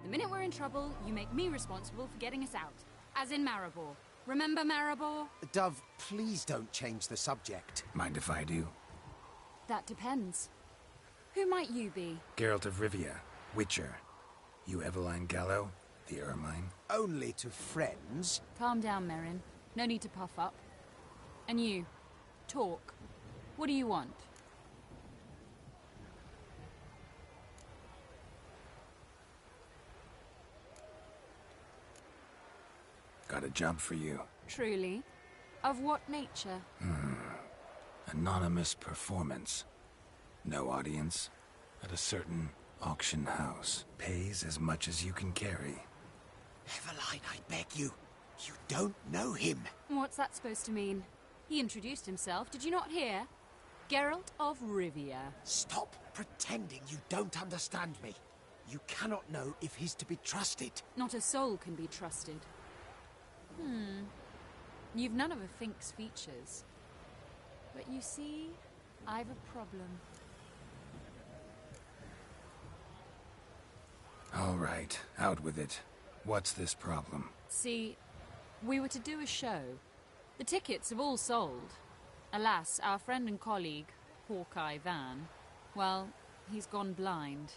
The minute we're in trouble, you make me responsible for getting us out. As in Maribor. Remember Maribor? Dove, please don't change the subject. Mind if I do? That depends. Who might you be? Geralt of Rivia, Witcher. You Eveline Gallo, the Ermine? Only to friends. Calm down, Merrin. No need to puff up. And you, talk. What do you want? Got a job for you. Truly? Of what nature? Anonymous performance. No audience. At a certain auction house. Pays as much as you can carry. Eveline, I beg you. You don't know him. What's that supposed to mean? He introduced himself, did you not hear? Geralt of Rivia. Stop pretending you don't understand me. You cannot know if he's to be trusted. Not a soul can be trusted. You've none of a Fink's features. But you see, I've a problem. All right, out with it. What's this problem? See, we were to do a show. The tickets have all sold. Alas, our friend and colleague, Hawkeye Van, well, he's gone blind.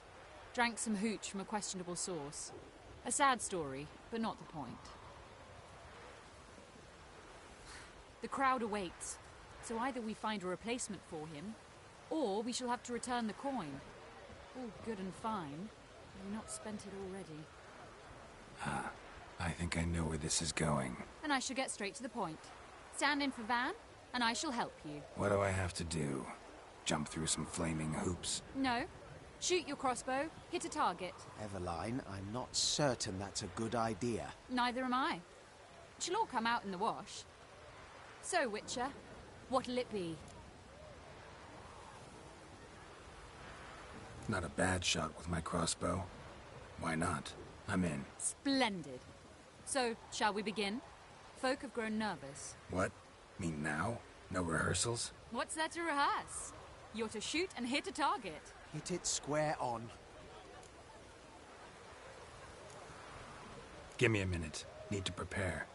Drank some hooch from a questionable source. A sad story, but not the point. The crowd awaits, so either we find a replacement for him, or we shall have to return the coin. All good and fine, but we've not spent it already. I think I know where this is going. And I shall get straight to the point. Stand in for Van, and I shall help you. What do I have to do? Jump through some flaming hoops? No. Shoot your crossbow, hit a target. Eveline, I'm not certain that's a good idea. Neither am I. It shall all come out in the wash. So, Witcher, what'll it be? Not a bad shot with my crossbow. Why not? I'm in. Splendid. So, shall we begin? Folk have grown nervous. What? Mean now? No rehearsals? What's there to rehearse? You're to shoot and hit a target. Hit it square on. Give me a minute. Need to prepare.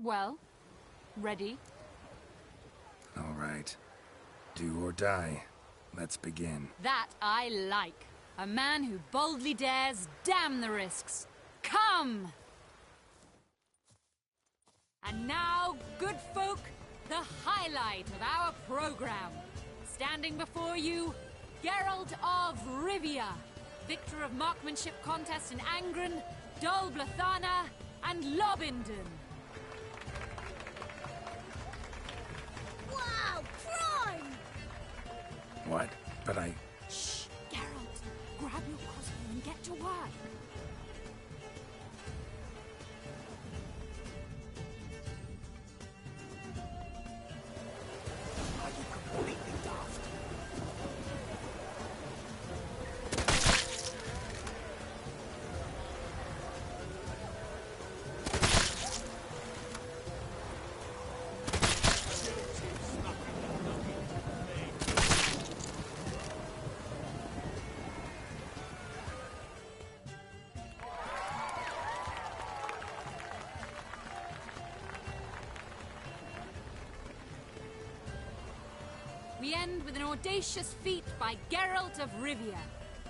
Well, ready? All right. Do or die. Let's begin. That I like. A man who boldly dares, damn the risks. Come! And now, good folk, the highlight of our program. Standing before you, Geralt of Rivia, victor of marksmanship contests in Angren, Dol Blathana, and Lobindon. Wow, crime! What? But I... Shh, Geralt. Grab your crossbow and get to work. Are you completely daft? We end with an audacious feat by Geralt of Rivia.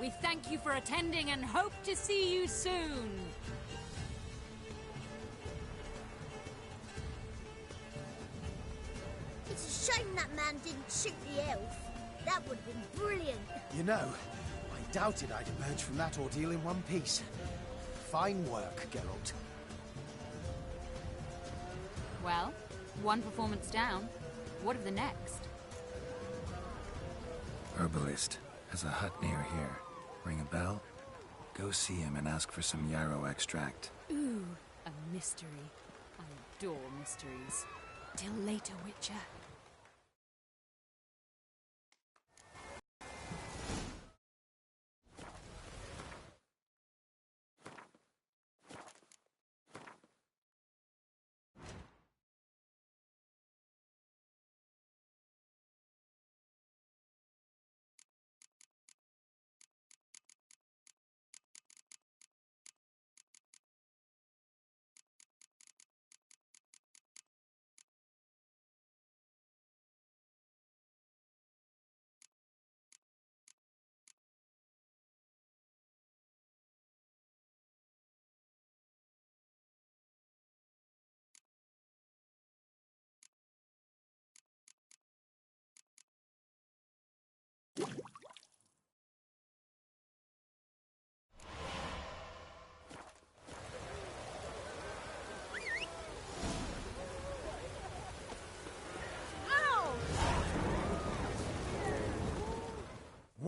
We thank you for attending and hope to see you soon. It's a shame that man didn't shoot the elf. That would have been brilliant. You know, I doubted I'd emerge from that ordeal in one piece. Fine work, Geralt. Well, one performance down. What of the next? Herbalist has a hut near here. Ring a bell? Go see him and ask for some yarrow extract. Ooh, a mystery. I adore mysteries. Till later, Witcher.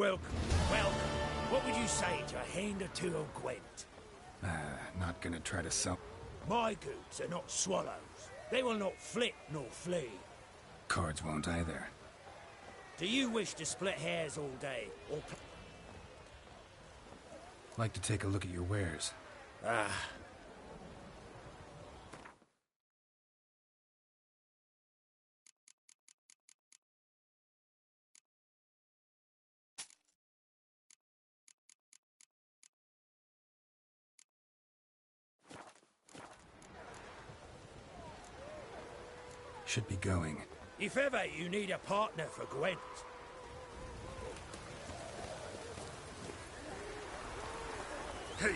welcome. Welcome. What would you say to a hand or two of Gwent? Not gonna try to sell... My goods are not swallows. They will not flit nor flee. Cards won't either. Do you wish to split hairs all day, or... Like to take a look at your wares. Should be going. If ever you need a partner for Gwent. Hey-ya!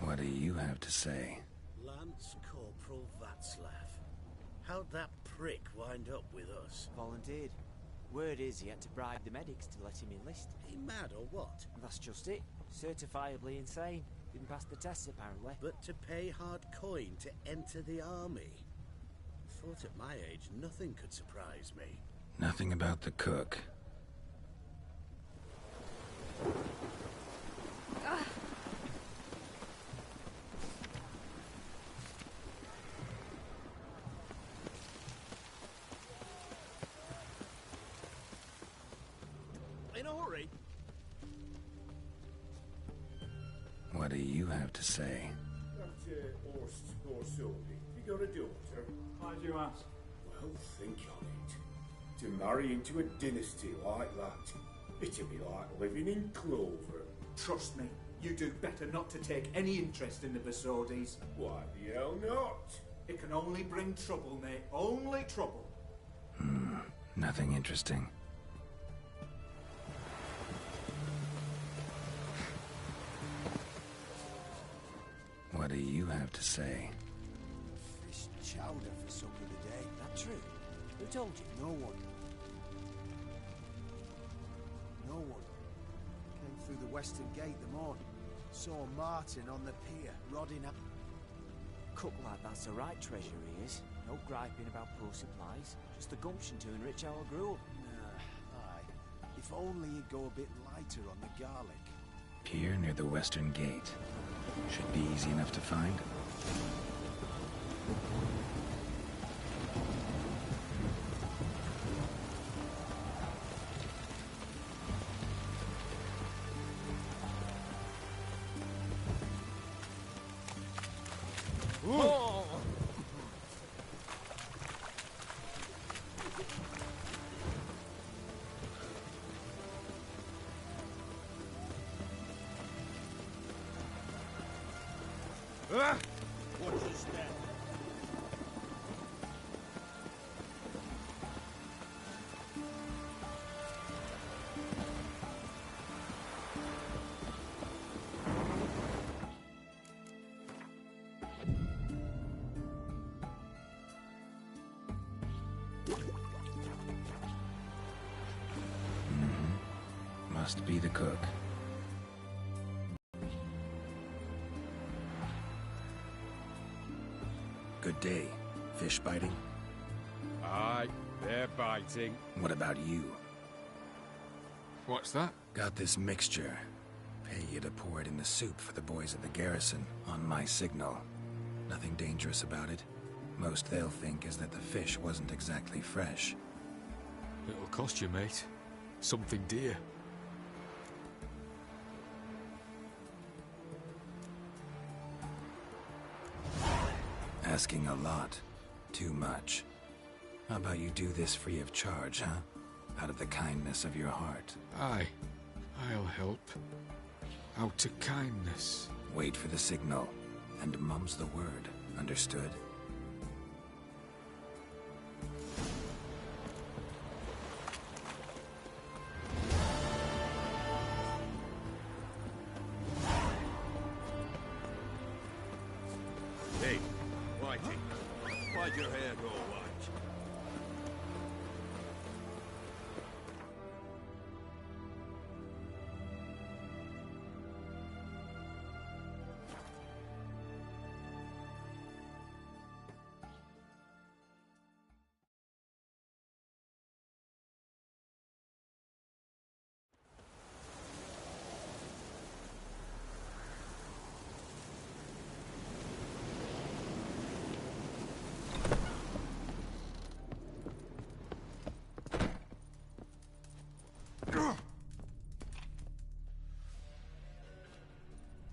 What do you have to say? Lance Corporal Václav. How'd that prick wind up with us? Volunteered. Word is he had to bribe the medics to let him enlist. He mad or what? That's just it. Certifiably insane. Didn't pass the tests, apparently. But to pay hard coin to enter the army? Thought at my age nothing could surprise me. Nothing about the cook. In a hurry? What do you have to say? That Horst Borsodi, you got a daughter? Why'd you ask? Well, think on it. To marry into a dynasty like that, it'd be like living in clover. Trust me, you do better not to take any interest in the Borsodis. Why the hell not? It can only bring trouble, mate. Only trouble. Nothing interesting. What do you have to say? Fish chowder for supper today. That true? Who told you? No one. No one. Came through the western gate the morning. Saw Martin on the pier, rodding up. Cook like that's the right treasure he is. No griping about poor supplies. Just the gumption to enrich our gruel. Aye. If only you'd go a bit lighter on the garlic. Pier near the western gate. Should be easy enough to find. Oh. Watch your step. Must be the cook. Good day. Fish biting? Aye, they're biting. What about you? What's that? Got this mixture. Pay you to pour it in the soup for the boys at the garrison, on my signal. Nothing dangerous about it. Most they'll think is that the fish wasn't exactly fresh. It'll cost you, mate. Something dear. Asking a lot. Too much. How about you do this free of charge, huh? Out of the kindness of your heart. Aye, I'll help. Out of kindness. Wait for the signal, and mum's the word. Understood? Hey, Whitey, why'd your hair go white?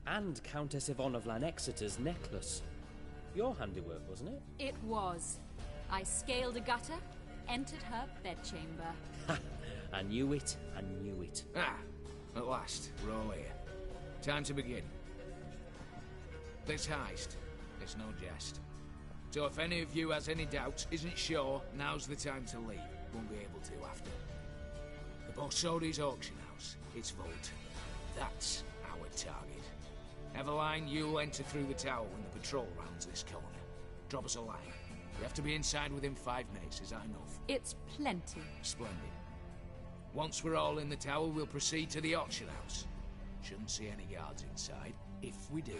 And Countess Yvonne of Lanexeter's necklace. Your handiwork, wasn't it? It was. I scaled a gutter, entered her bedchamber. Ha! I knew it, I knew it. Ah, at last, we're all here. Time to begin. This heist, it's no jest. So if any of you has any doubts, isn't sure, now's the time to leave. Won't be able to after. The Borsodi's auction house, its vault. That's our target. Eveline, you'll enter through the tower when the patrol rounds this corner. Drop us a line. We have to be inside within 5 minutes, is that enough? It's plenty. Splendid. Once we're all in the tower, we'll proceed to the auction house. Shouldn't see any guards inside. If we do,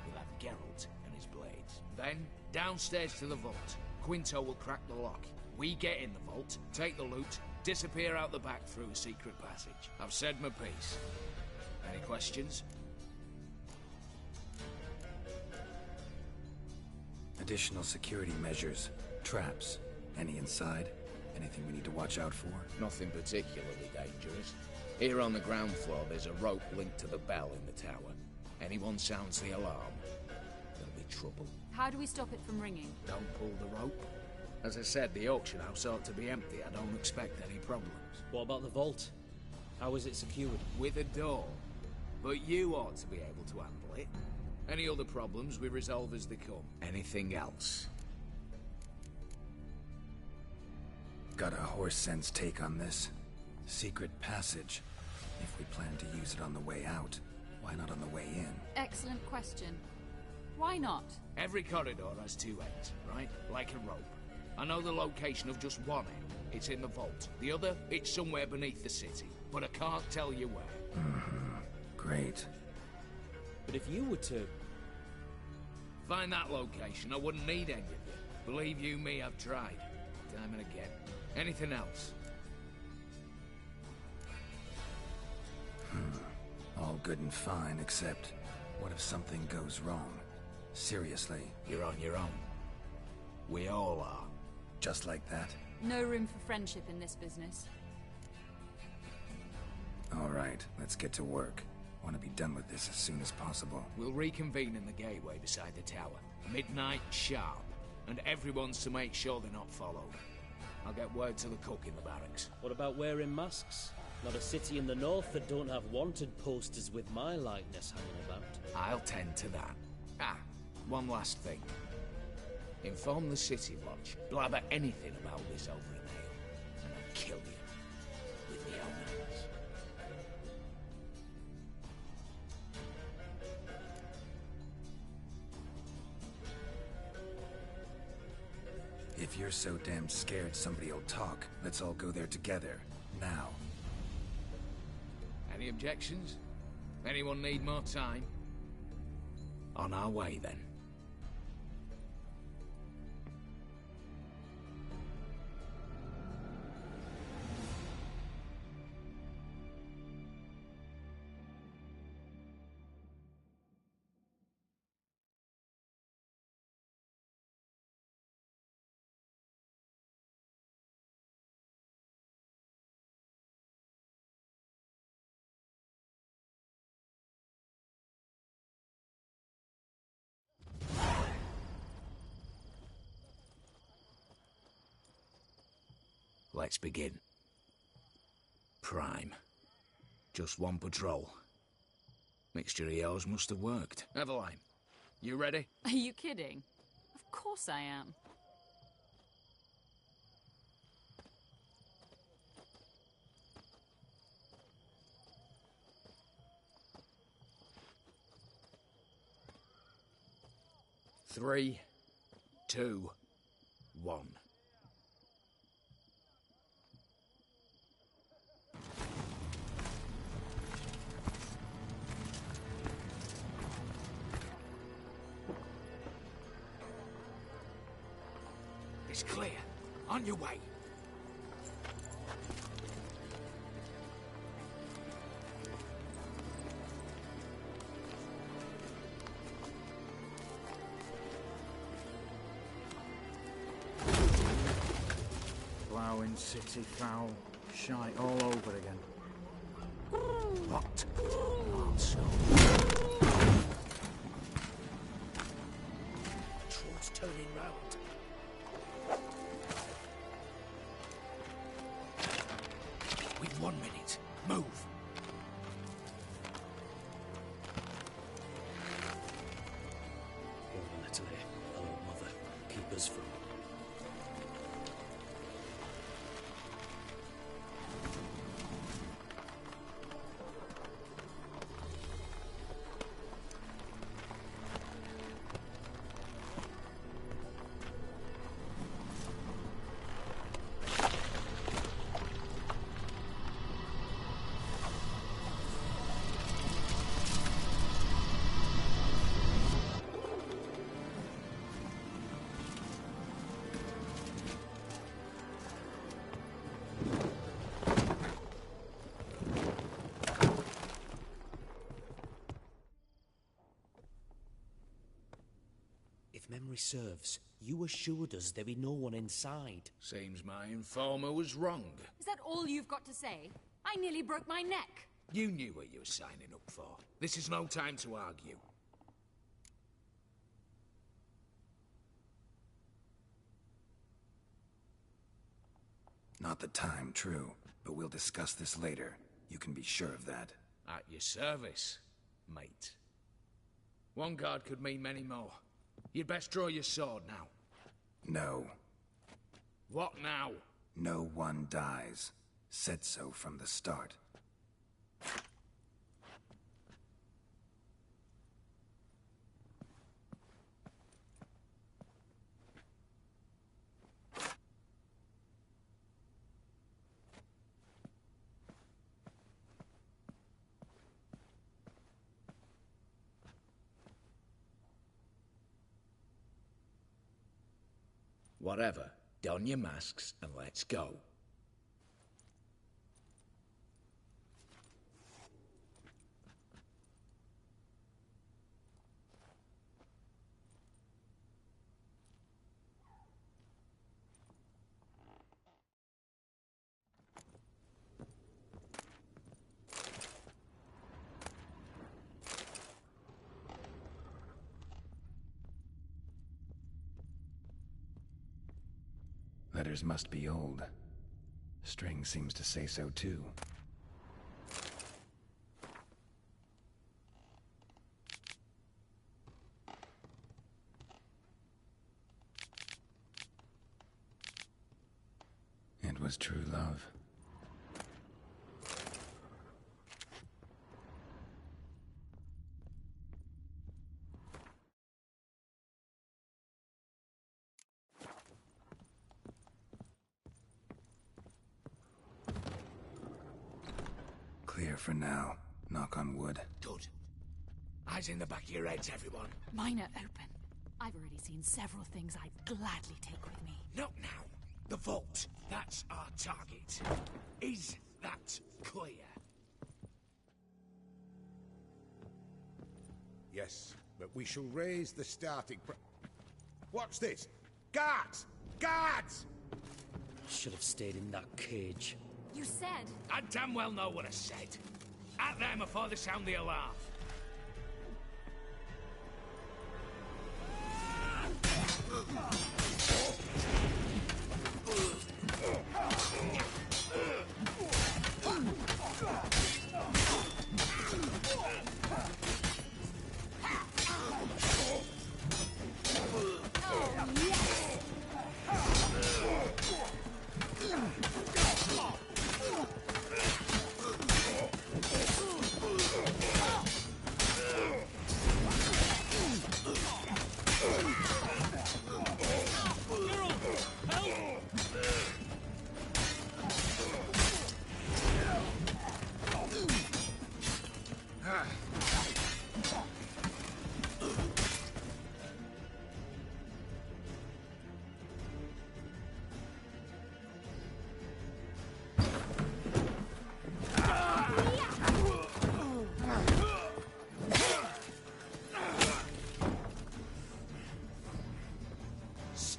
we'll have Geralt and his blades. Then, downstairs to the vault. Quinto will crack the lock. We get in the vault, take the loot, disappear out the back through a secret passage. I've said my piece. Any questions? Additional security measures. Traps. Any inside? Anything we need to watch out for? Nothing particularly dangerous. Here on the ground floor, there's a rope linked to the bell in the tower. Anyone sounds the alarm, there'll be trouble. How do we stop it from ringing? Don't pull the rope. As I said, the auction house ought to be empty. I don't expect any problems. What about the vault? How is it secured? With a door. But you ought to be able to handle it. Any other problems we resolve as they come. Anything else? Got a horse sense take on this. Secret passage. If we plan to use it on the way out, why not on the way in? Excellent question. Why not? Every corridor has 2 ends, right? Like a rope. I know the location of just one end. It's in the vault. The other, it's somewhere beneath the city. But I can't tell you where. Great. But if you were to... find that location, I wouldn't need any of you. Believe you me, I've tried. Time and again. Anything else? All good and fine, except... what if something goes wrong? Seriously. You're on your own. We all are. Just like that? No room for friendship in this business. All right, let's get to work. Want to be done with this as soon as possible. We'll reconvene in the gateway beside the tower. Midnight sharp. And everyone's to make sure they're not followed. I'll get word to the cook in the barracks. What about wearing masks? Not a city in the north that don't have wanted posters with my likeness hanging about. I'll tend to that. Ah, one last thing. Inform the City Watch. Blabber anything about this over in ale, and I'll kill you with my own hands. If you're so damn scared somebody'll talk, let's all go there together. Now. Any objections? Anyone need more time? On our way, then. Let's begin. Prime. Just one patrol. Mixture of yours must have worked. Eveline, you ready? Are you kidding? Of course I am. Three, two, one. It's clear. On your way. Ploughing city foul. Shite all over again. What? Also. Troll's turning round. We've 1 minute. Move. Oh, Natalie. Oh, Mother. Keep us from... If memory serves, you assured us there be no one inside. Seems my informer was wrong. Is that all you've got to say? I nearly broke my neck. You knew what you were signing up for. This is no time to argue. Not the time, true. But we'll discuss this later. You can be sure of that. At your service, mate. One guard could mean many more. You'd best draw your sword now. No. What now? No one dies. Said so from the start. Whatever. Don your masks and let's go. feathers must be old. String seems to say so too. It was true love. Clear for now. Knock on wood. Good. Eyes in the back of your heads, everyone. Mine are open. I've already seen several things I'd gladly take with me. Not now. The vault. That's our target. Is that clear? Yes, but we shall raise the starting What's this? Guards! Guards! Should have stayed in that cage. You said... I damn well know what I said. At them before they sound the alarm.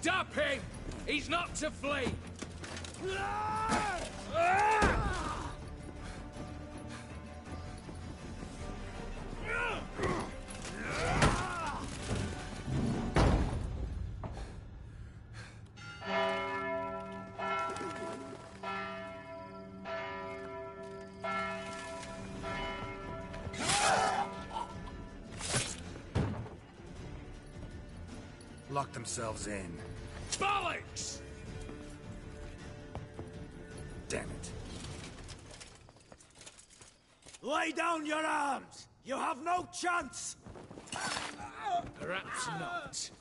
Stop him! He's not to flee! Lock themselves in. Bollocks! Damn it. Lay down your arms! You have no chance! Perhaps not.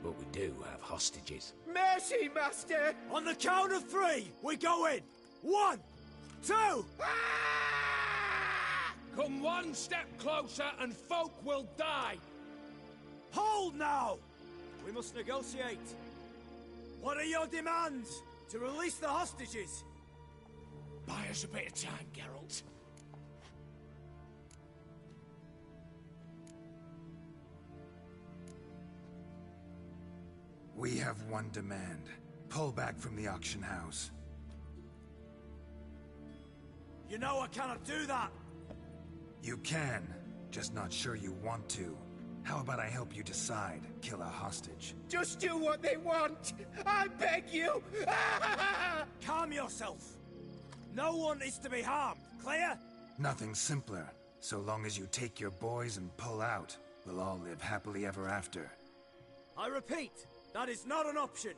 But we do have hostages. Mercy, Master! On the count of three, we go in! 1, 2... Come one step closer and folk will die! Hold now! We must negotiate. What are your demands? To release the hostages? Buy us a bit of time, Geralt. We have one demand. Pull back from the auction house. You know I cannot do that! You can, just not sure you want to. How about I help you decide? Kill a hostage. Just do what they want! I beg you! Calm yourself! No one is to be harmed, clear? Nothing simpler. So long as you take your boys and pull out, we'll all live happily ever after. I repeat, that is not an option.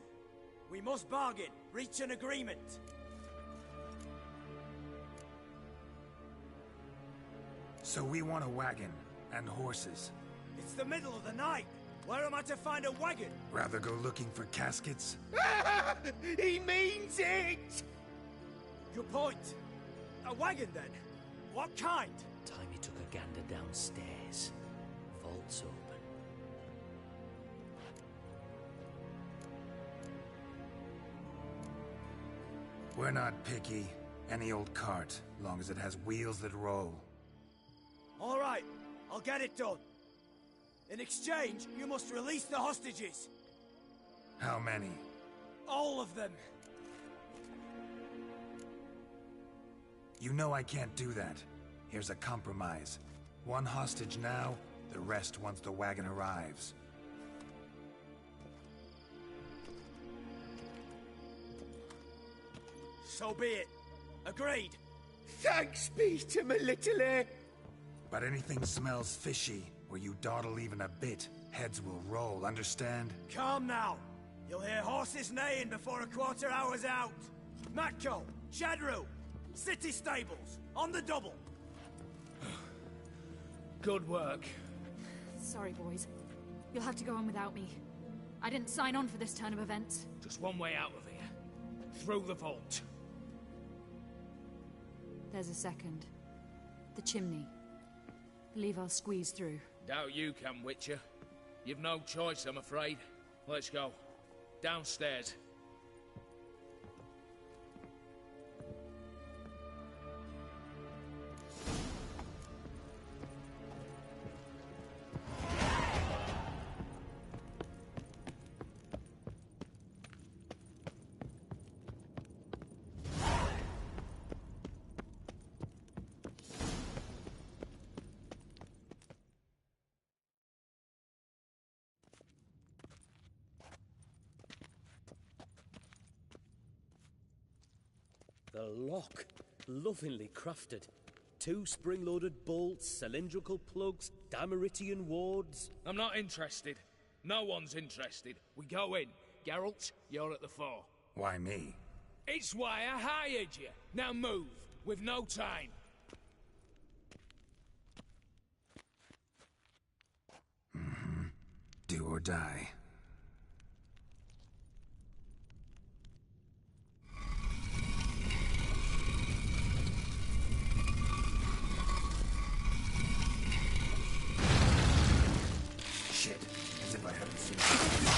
We must bargain, reach an agreement. So we want a wagon, and horses. It's the middle of the night. Where am I to find a wagon? Rather go looking for caskets? He means it! Good point. A wagon, then? What kind? Time he took a gander downstairs. Vault's open. We're not picky. Any old cart, long as it has wheels that roll. All right, I'll get it done. In exchange, you must release the hostages. How many? All of them. You know I can't do that. Here's a compromise. One hostage now, the rest once the wagon arrives. So be it. Agreed. Thanks be to my little But anything smells fishy, or you dawdle even a bit, heads will roll, understand? Calm now. You'll hear horses neighing before a quarter hour's out. Matco, Shadru, city stables, on the double. Good work. Sorry, boys. You'll have to go on without me. I didn't sign on for this turn of events. Just one way out of here. Through the vault. There's a second. The chimney. Believe I'll squeeze through. Doubt you can, Witcher. You've no choice, I'm afraid. Let's go. Downstairs. The lock. Lovingly crafted. 2 spring-loaded bolts, cylindrical plugs, Dameritian wards. I'm not interested. No one's interested. We go in. Geralt, you're at the fore. Why me? It's why I hired you. Now move. We've no time. Do or die. Shit, as if I haven't seen it.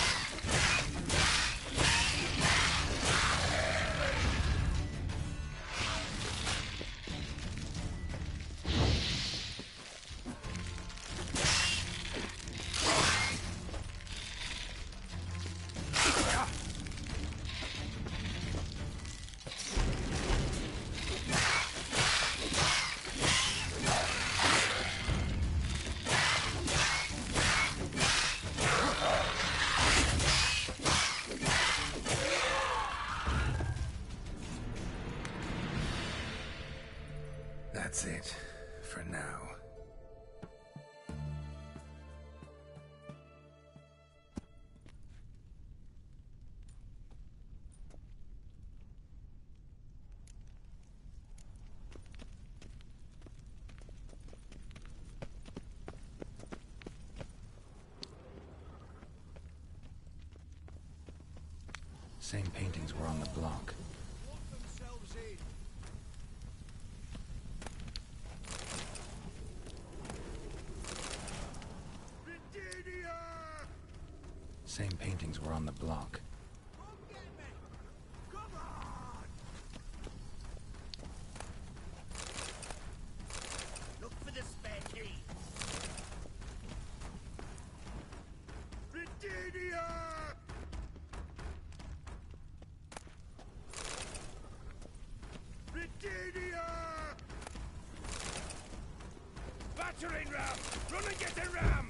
That's it, for now. Same paintings were on the block. Same paintings were on the block. Look for the spare key. Britannia! Britannia! Battering ram! Run and get a ram!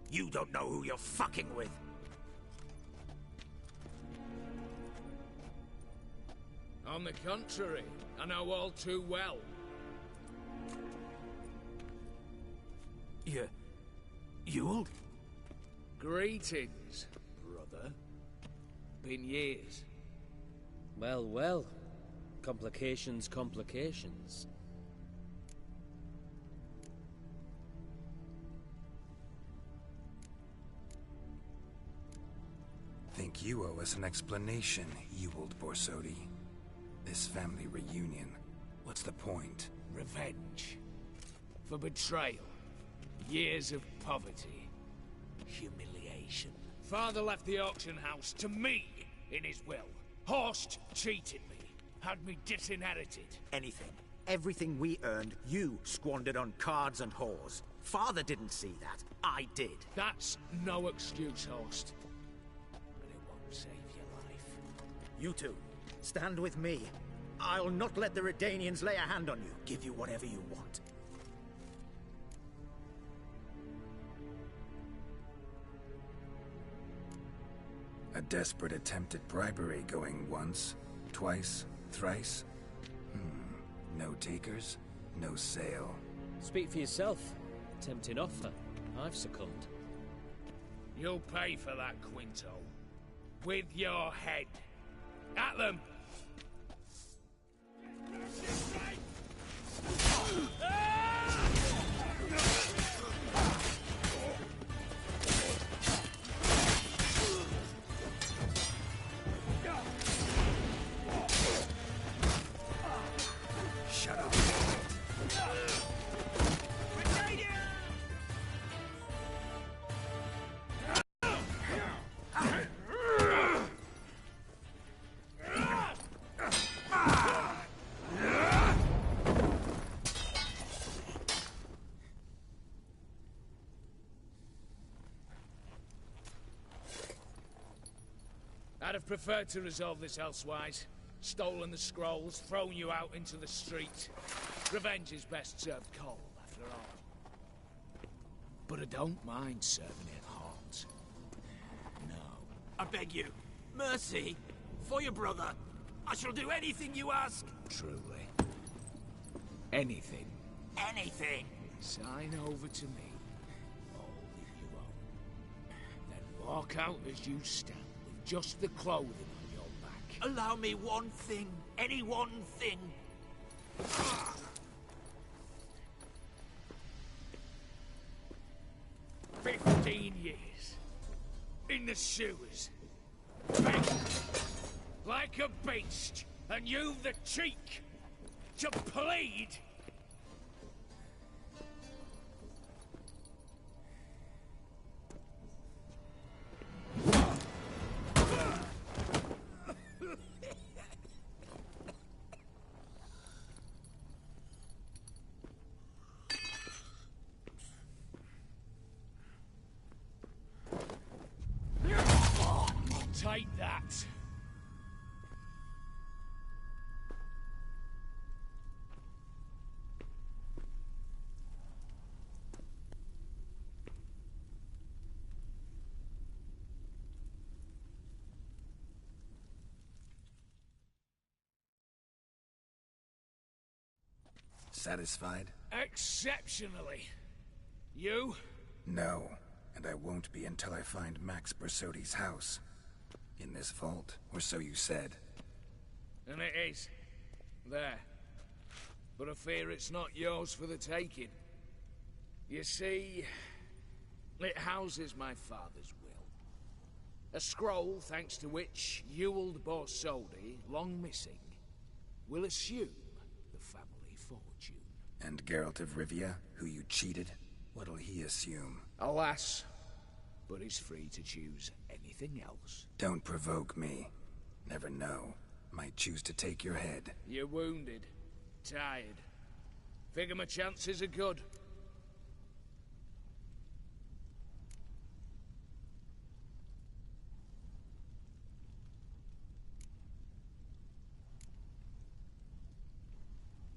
You don't know who you're fucking with. On the contrary, I know all too well. Ewald? Greetings, brother. Been years. Well, well. Complications, complications. Think you owe us an explanation, Ewald Borsodi. This family reunion. What's the point? Revenge. For betrayal. Years of poverty. Humiliation. Father left the auction house to me in his will. Horst cheated me. Had me disinherited. Anything. Everything we earned, you squandered on cards and whores. Father didn't see that. I did. That's no excuse, Horst. And it won't save your life. You two, stand with me. I'll not let the Redanians lay a hand on you. Give you whatever you want. A desperate attempt at bribery going once, twice, thrice. No takers, no sale. Speak for yourself. Tempting offer. I've succumbed. You'll pay for that, Quinto. With your head. At them! Shut up. I'd have preferred to resolve this elsewise. Stolen the scrolls, thrown you out into the street. Revenge is best served cold, after all. But I don't mind serving it hot. No. I beg you. Mercy. For your brother. I shall do anything you ask. Truly. Anything. Anything. Sign over to me. All that you own. Then walk out as you stand, with just the clothing on your back. Allow me one thing. Any one thing. 15 years. In the sewers. Begging. Like a beast. And you've the cheek to plead. Take that. Satisfied? Exceptionally. You? No, and I won't be until I find Max Bersodi's house. In this vault, or so you said. And it is. There. But I fear it's not yours for the taking. You see, it houses my father's will. A scroll thanks to which Ewald Borsodi, long missing, will assume the family fortune. And Geralt of Rivia, who you cheated, what'll he assume? Alas, but he's free to choose anything else. Don't provoke me. Never know. Might choose to take your head. You're wounded. Tired. Figure my chances are good.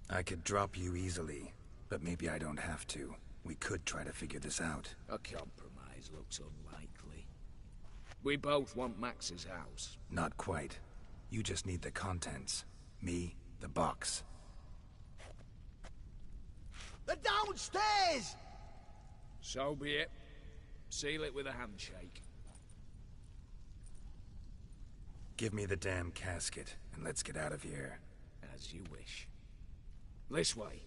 I could drop you easily, but maybe I don't have to. We could try to figure this out. A compromise looks unlikely. We both want Max's house. Not quite. You just need the contents. Me, the box. They're downstairs! So be it. Seal it with a handshake. Give me the damn casket, and let's get out of here. As you wish. This way.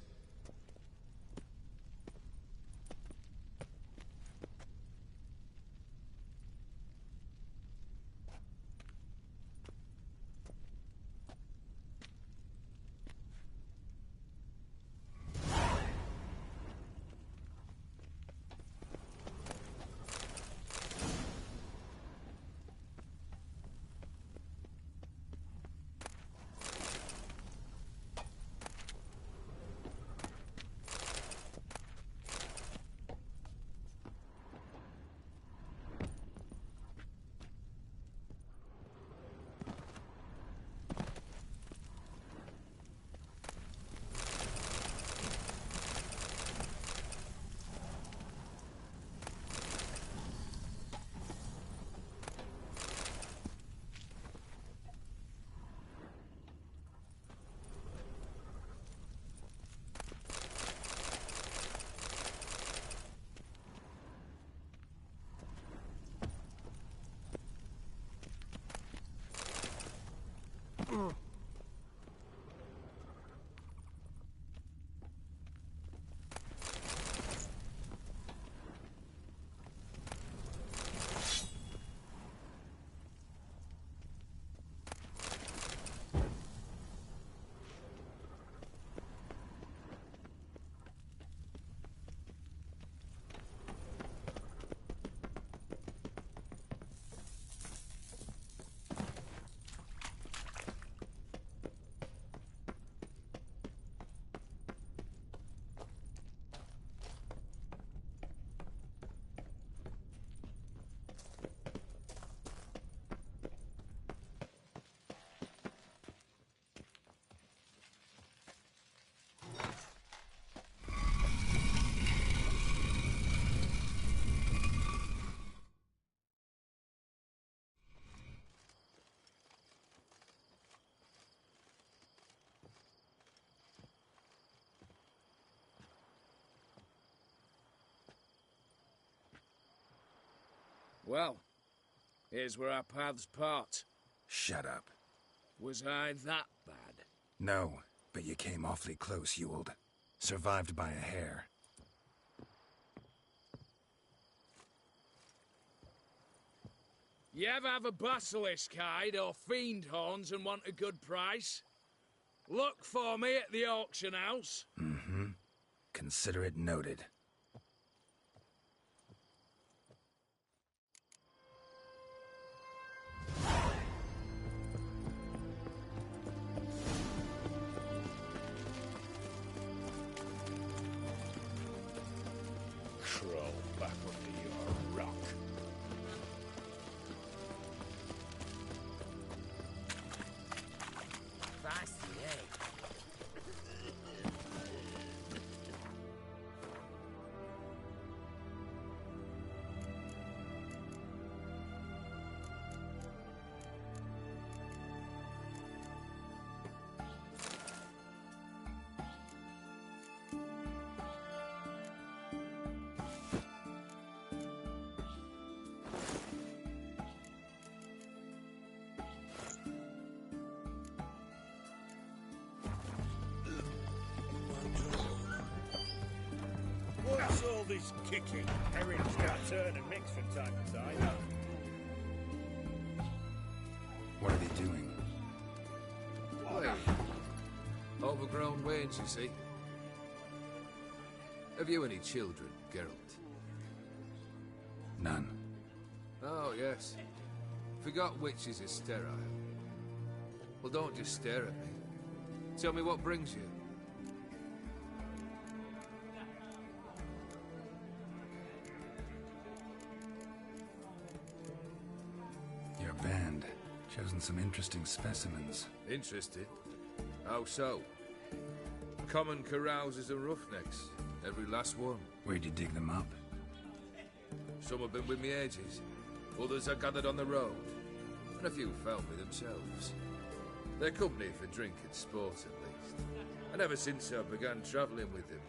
Well, here's where our paths part. Shut up. Was I that bad? No, but you came awfully close, Ewald. Survived by a hair. You ever have a basilisk hide or fiend horns and want a good price? Look for me at the auction house. Mm-hmm. Consider it noted. Crawl back under your rock. Feisty, eh? What's all this kicking? Everything's got to turn and mix from time to time. What are they doing? Well, overgrown wains, you see. Have you any children, Geralt? None. Oh, yes. Forgot witches are sterile. Well, don't just stare at me. Tell me what brings you. Your band. Chosen some interesting specimens. Interested? How so? Common carousers and roughnecks. Every last one. Where'd you dig them up? Some have been with me ages. Others I gathered on the road. And a few found me themselves. They're company for drink and sport, at least. And ever since I began travelling with them,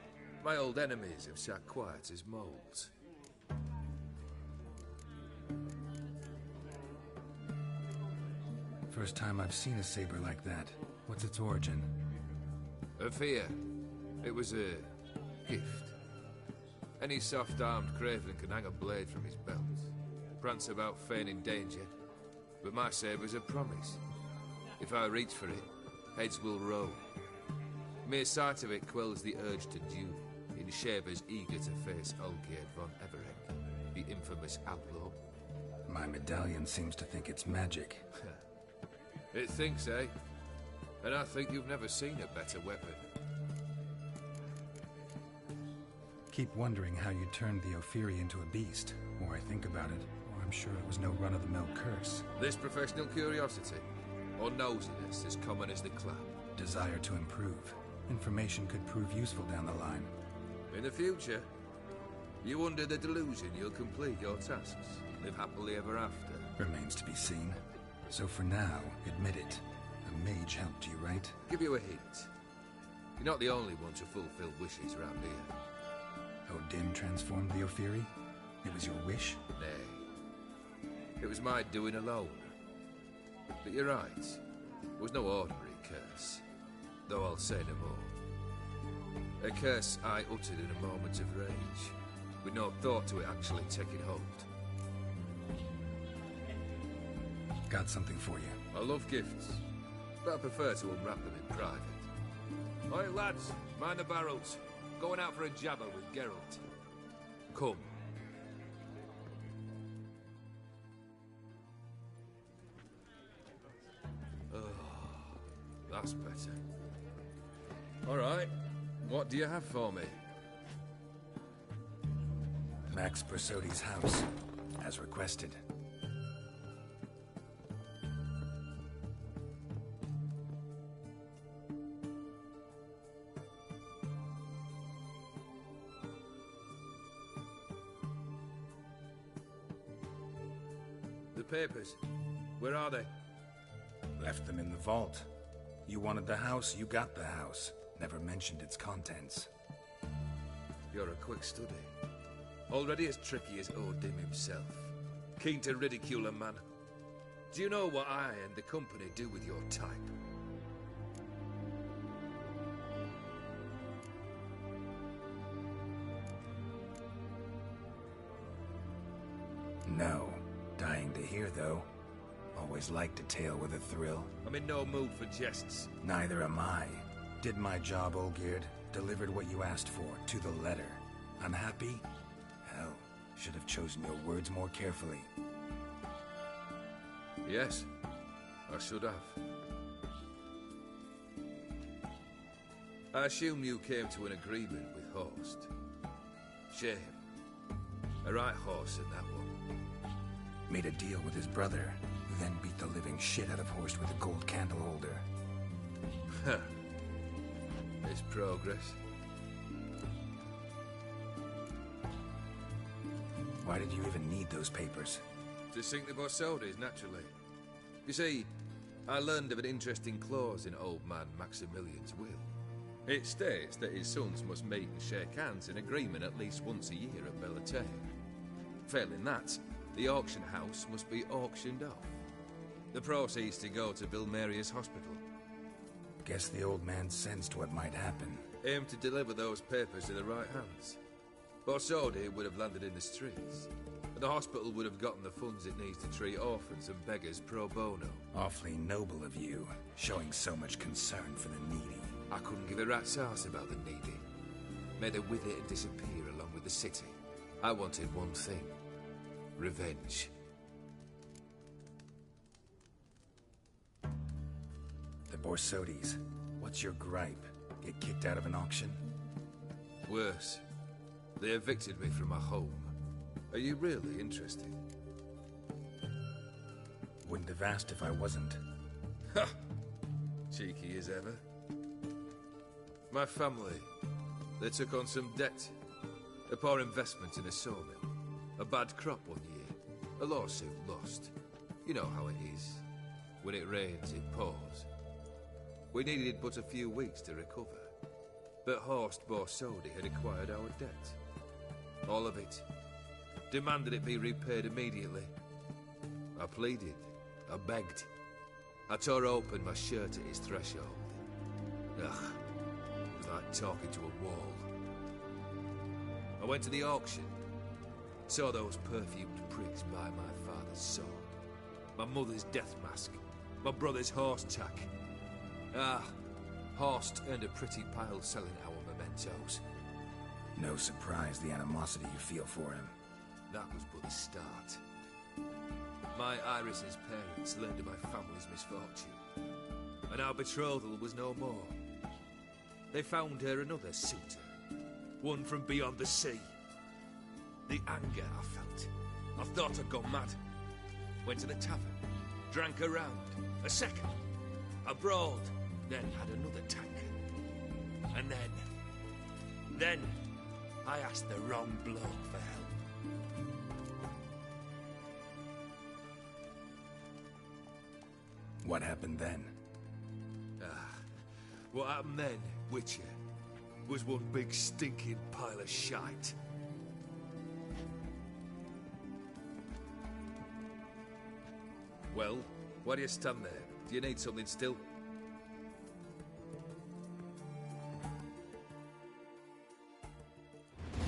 my old enemies have sat quiet as moles. First time I've seen a saber like that. What's its origin? A fear. It was a gift. Any soft-armed craven can hang a blade from his belt, prance about feigning danger, but my saber's a promise. If I reach for it, heads will roll. Mere sight of it quells the urge to duel, in shavers eager to face Olgierd von Everett, the infamous outlaw. My medallion seems to think it's magic. It thinks, eh? And I think you've never seen a better weapon. Keep wondering how you turned the Ophiri into a beast. The more I think about it, the more I'm sure it was no run-of-the-mill curse. This professional curiosity, or nosiness as common as the clap. Desire to improve. Information could prove useful down the line. In the future, you under the delusion you'll complete your tasks, live happily ever after. Remains to be seen. So for now, admit it. A mage helped you, right? Give you a hint. You're not the only one to fulfill wishes around here. Odin transformed the Ophiri? It was your wish? Nay. It was my doing alone. But you're right. It was no ordinary curse. Though I'll say no more. A curse I uttered in a moment of rage, with no thought to it actually taking hold. Got something for you. I love gifts, but I prefer to unwrap them in private. Oi, lads, mind the barrels. Going out for a jabber with Geralt. Come. Oh, that's better. All right, what do you have for me? Max Bersodi's house, as requested. Papers. Where are they? Left them in the vault. You wanted the house, you got the house. Never mentioned its contents. You're a quick study. Already as tricky as Odin himself. Keen to ridicule a man. Do you know what I and the company do with your type? No. Dying to hear, though. Always liked a tale with a thrill. I'm in no mood for jests. Neither am I. Did my job, Olgierd. Delivered what you asked for, to the letter. Unhappy? Hell, should have chosen your words more carefully. Yes, I should have. I assume you came to an agreement with Horst. Shame. A right horse in that one. Made a deal with his brother, who then beat the living shit out of Horst with a gold candle holder. Huh. It's progress. Why did you even need those papers? To sink the Borsodis, naturally. You see, I learned of an interesting clause in old man Maximilian's will. It states that his sons must meet and shake hands in agreement at least once a year at Bellatane. Failing that, the auction house must be auctioned off. The proceeds to go to Vilmeria's hospital. Guess the old man sensed what might happen. Aimed to deliver those papers in the right hands. Borsodi would have landed in the streets. The hospital would have gotten the funds it needs to treat orphans and beggars pro bono. Awfully noble of you, showing so much concern for the needy. I couldn't give a rat's ass about the needy. May they wither and disappear along with the city. I wanted one thing. Revenge. The Borsodis. What's your gripe? Get kicked out of an auction? Worse. They evicted me from my home. Are you really interested? Wouldn't have asked if I wasn't. Ha! Cheeky as ever. My family, they took on some debt. A poor investment in a sawmill. A bad crop one year. A lawsuit lost. You know how it is. When it rains, it pours. We needed but a few weeks to recover. But Horst Borsodi had acquired our debt. All of it. Demanded it be repaid immediately. I pleaded. I begged. I tore open my shirt at his threshold. Ugh. It was like talking to a wall. I went to the auction. Saw those perfumed pricks buy my father's sword. My mother's death mask. My brother's horse tack. Ah, Horst earned a pretty pile selling our mementos. No surprise the animosity you feel for him. That was but the start. My Iris's parents learned of my family's misfortune, and our betrothal was no more. They found her another suitor, one from beyond the sea. The anger I felt. I thought I'd gone mad. Went to the tavern, drank a round, a second, I brawled, then had another tank. And then I asked the wrong bloke for help. What happened then? What happened then, Witcher, was one big stinking pile of shite. Well, why do you stand there? Do you need something still?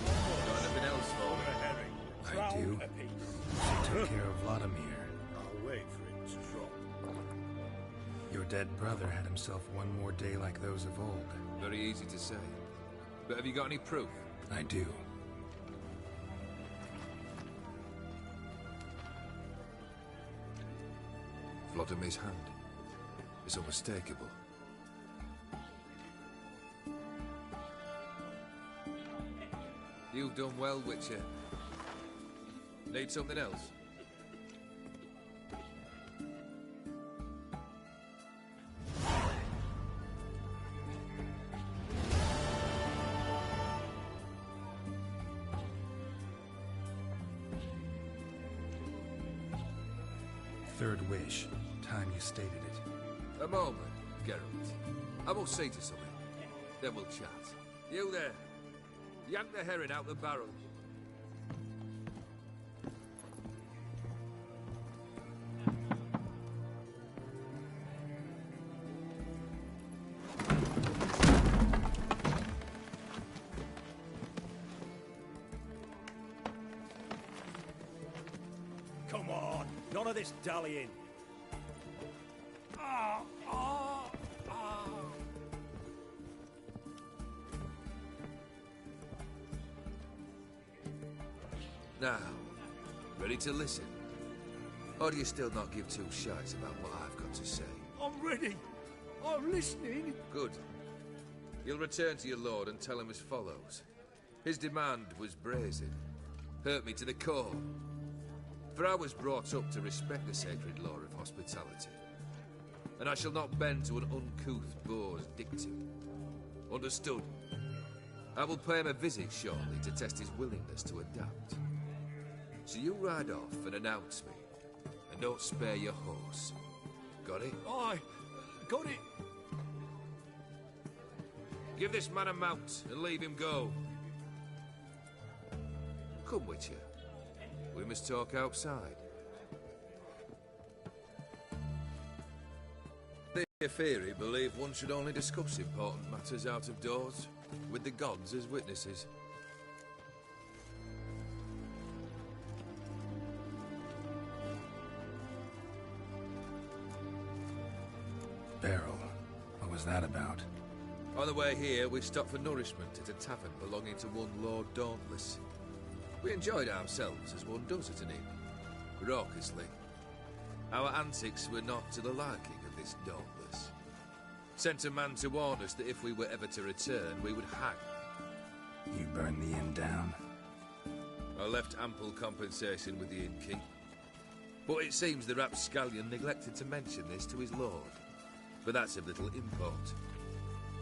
Got anything else for me? I do. She took care of Vladimir. I'll wait for it to drop. Your dead brother had himself one more day like those of old. Very easy to say. But have you got any proof? I do. Vladimir's hand. It's unmistakable. You've done well, Witcher. Need something else? Third wish. Time you stated it. A moment, Geralt. I will see to something. Then we'll chat. You there. Yank the herring out the barrel. None of this dallying. Ah, ah, ah. Now, ready to listen? Or do you still not give two shites about what I've got to say? I'm ready. I'm listening. Good. You'll return to your lord and tell him as follows. His demand was brazen. Hurt me to the core. For I was brought up to respect the sacred law of hospitality. And I shall not bend to an uncouth boor's dictum. Understood? I will pay him a visit shortly to test his willingness to adapt. So you ride off and announce me. And don't spare your horse. Got it? Aye, got it. Give this man a mount and leave him go. Come, Witcher. We must talk outside. The Ephiri believe one should only discuss important matters out of doors, with the gods as witnesses. Beryl, what was that about? On the way here, we stopped for nourishment at a tavern belonging to one Lord Dauntless. We enjoyed ourselves as one does at an inn, raucously. Our antics were not to the liking of this Dauntless. Sent a man to warn us that if we were ever to return, we would hang. You burned the inn down? I left ample compensation with the innkeep. But it seems the rapscallion neglected to mention this to his lord. But that's of little import.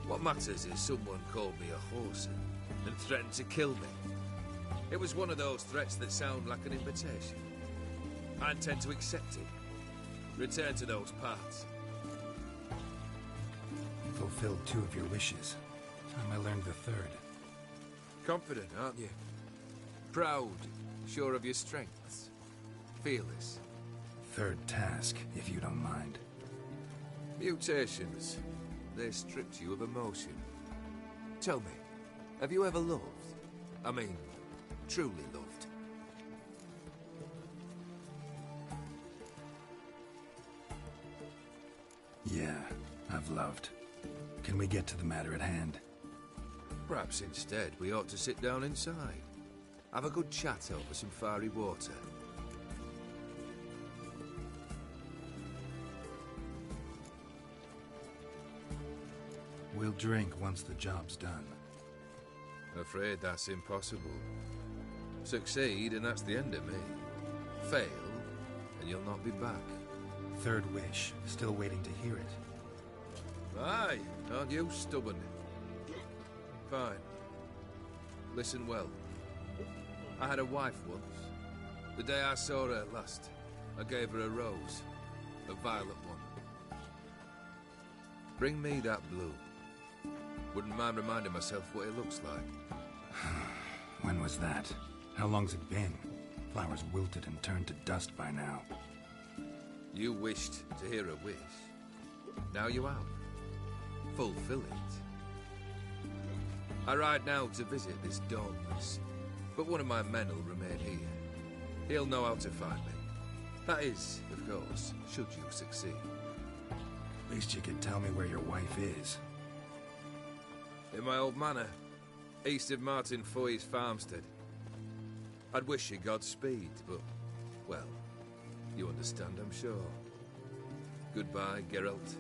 What matters is someone called me a whoreson and threatened to kill me. It was one of those threats that sound like an invitation. I intend to accept it. Return to those parts. Fulfilled 2 of your wishes. Time I learned the 3rd. Confident, aren't you? Proud, sure of your strengths. Fearless. 3rd task, if you don't mind. Mutations. They stripped you of emotion. Tell me, have you ever loved? I mean, truly loved? Yeah, I've loved. Can we get to the matter at hand? Perhaps instead we ought to sit down inside. Have a good chat over some fiery water. We'll drink once the job's done. Afraid that's impossible. Succeed, and that's the end of me. Fail, and you'll not be back. 3rd wish. Still waiting to hear it. Aye, aren't you stubborn? Fine. Listen well. I had a wife once. The day I saw her last, I gave her a rose. A violet one. Bring me that blue. Wouldn't mind reminding myself what it looks like. When was that? How long's it been? Flowers wilted and turned to dust by now. You wished to hear a wish. Now you have. Fulfill it. I ride now to visit this Dauntless, but one of my men will remain here. He'll know how to find me. That is, of course, should you succeed. At least you could tell me where your wife is. In my old manor, east of Martin Foy's farmstead. I'd wish you Godspeed, but, well, you understand, I'm sure. Goodbye, Geralt.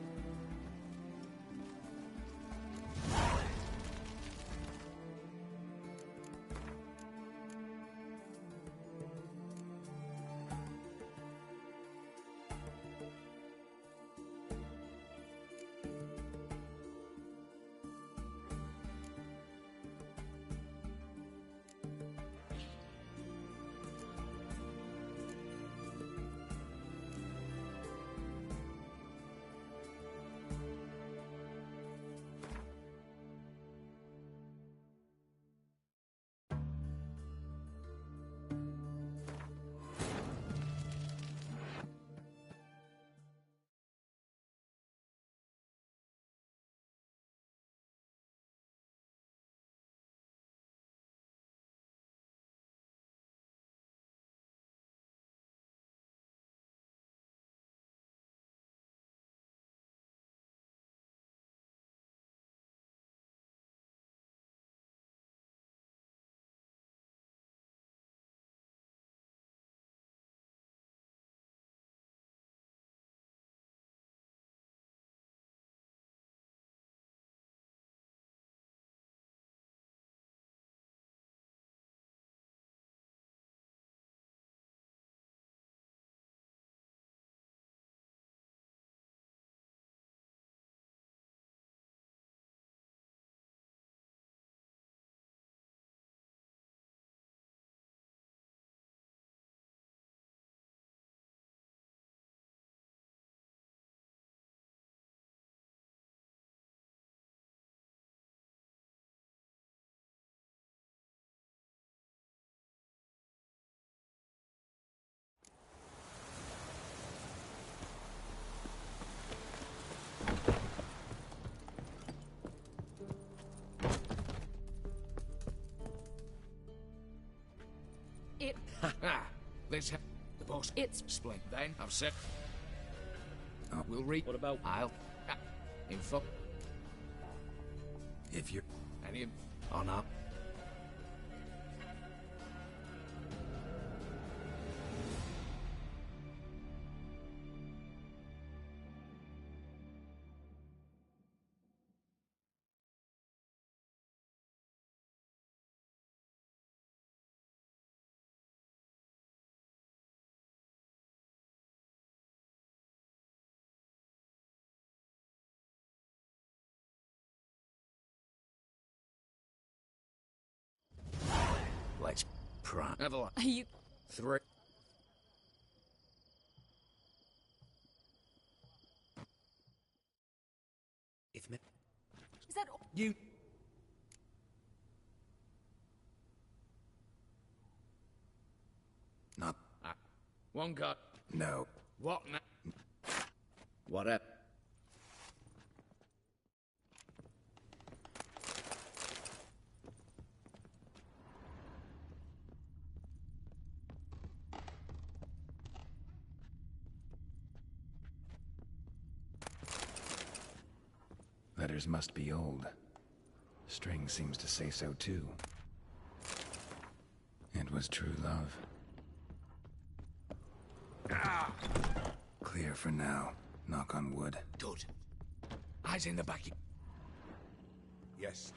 Let's have the boss. It's explain. Then I've said. We'll read. What about? I'll. Info. If you're. Any. On up. Let's prime. Have a look. Are you... 3. If me... Is that... You... Not... One got... No. What now? What up? Letters must be old. String seems to say so too. It was true love. Clear for now. Knock on wood. Good. Eyes in the back. Yes.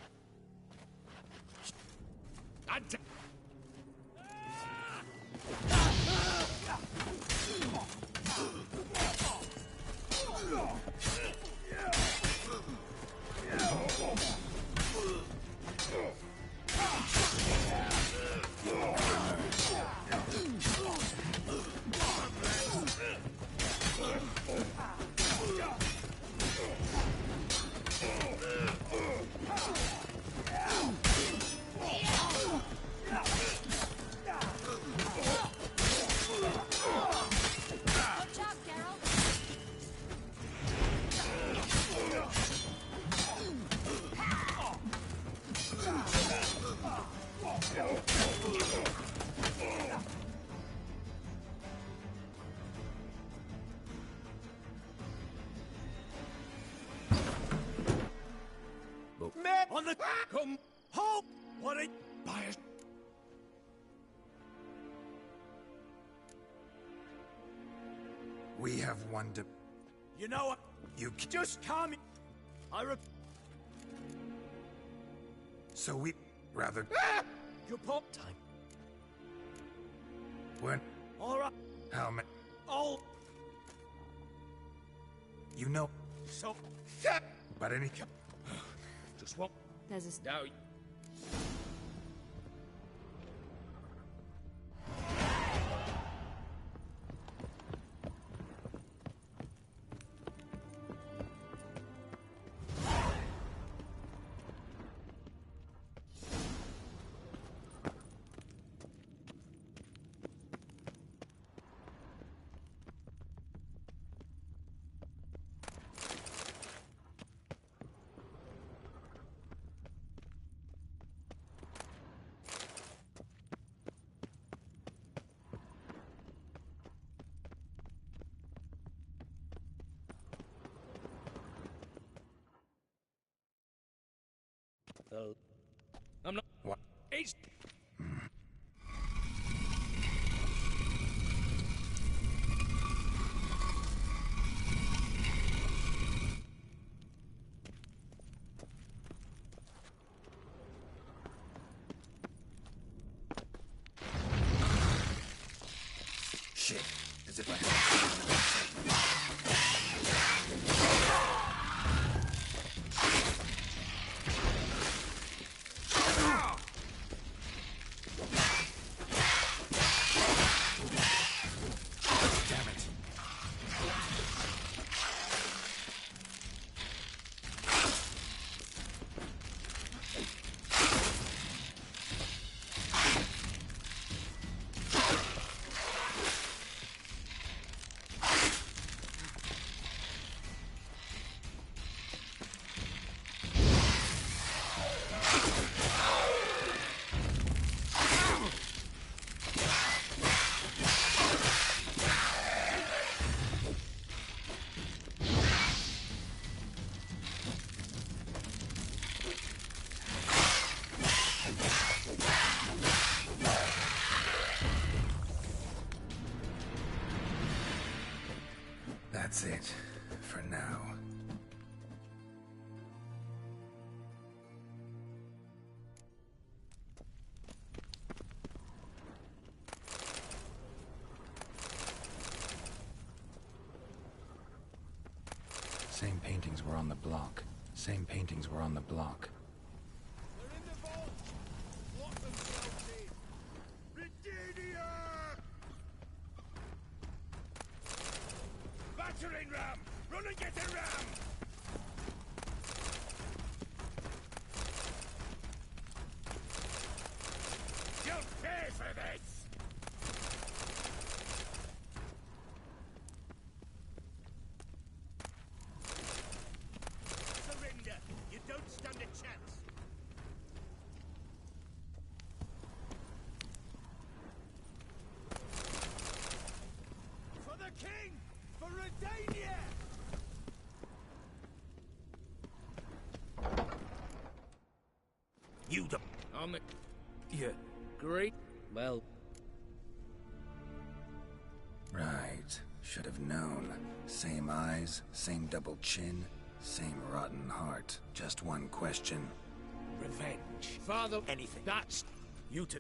On the... Come... Halt! What a... Bias. We have one to... You know what? You... Just calm me. So we... Rather... You pop... Time. When... All right. How many... All... You know... So... But any... Just what? There's a... No. I'm not... What? It's... Shit. As if I had... That's it, for now. Same paintings were on the block. Same paintings were on the block. Battering ram! Run and get a ram! You'll pay for this! Surrender! You don't stand a chance! For the king! For Redania! You the... I'm a... Yeah. Great. Well... Right. Should have known. Same eyes, same double chin, same rotten heart. Just one question. Revenge. Father... Anything. That's... You to...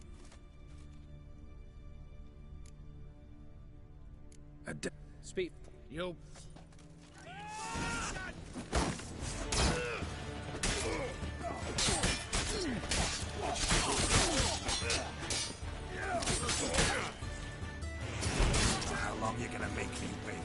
Speak. You... How long you gonna make me wait?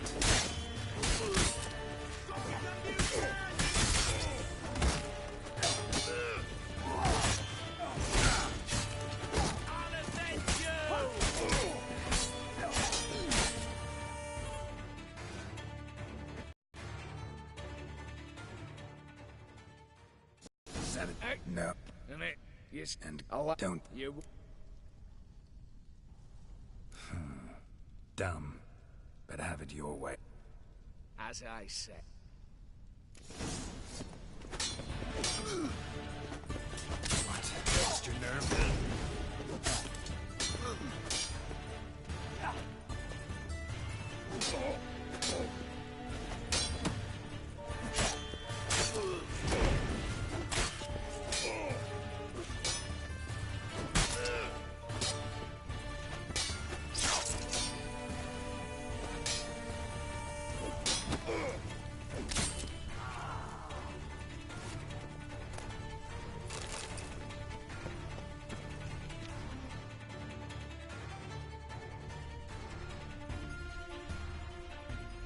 Said it. No. Yes. And don't. You... Dumb. But have it your way. As I said. What? Lost your nerve?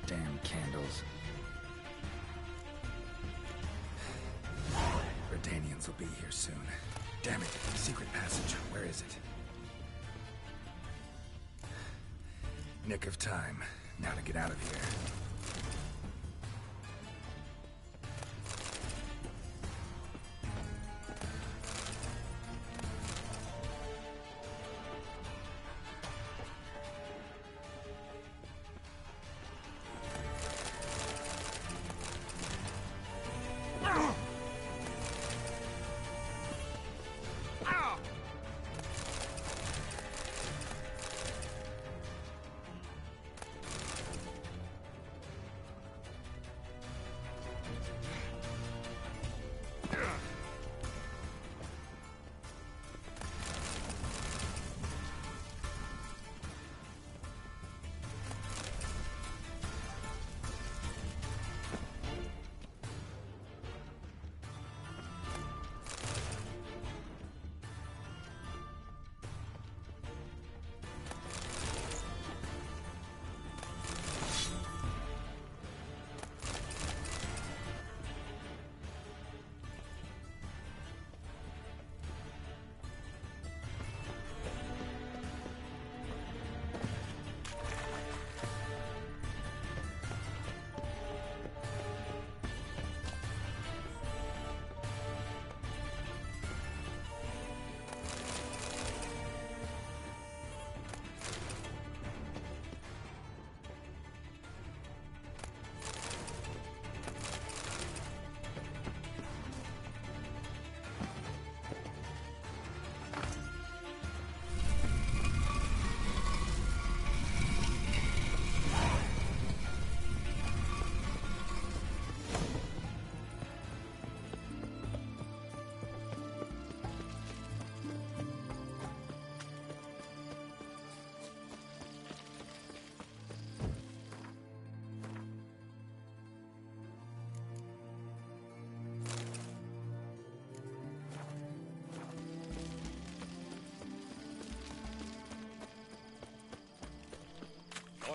Damn candles. Redanians will be here soon. Damn it. Secret passage. Where is it? Nick of time. Now to get out of here.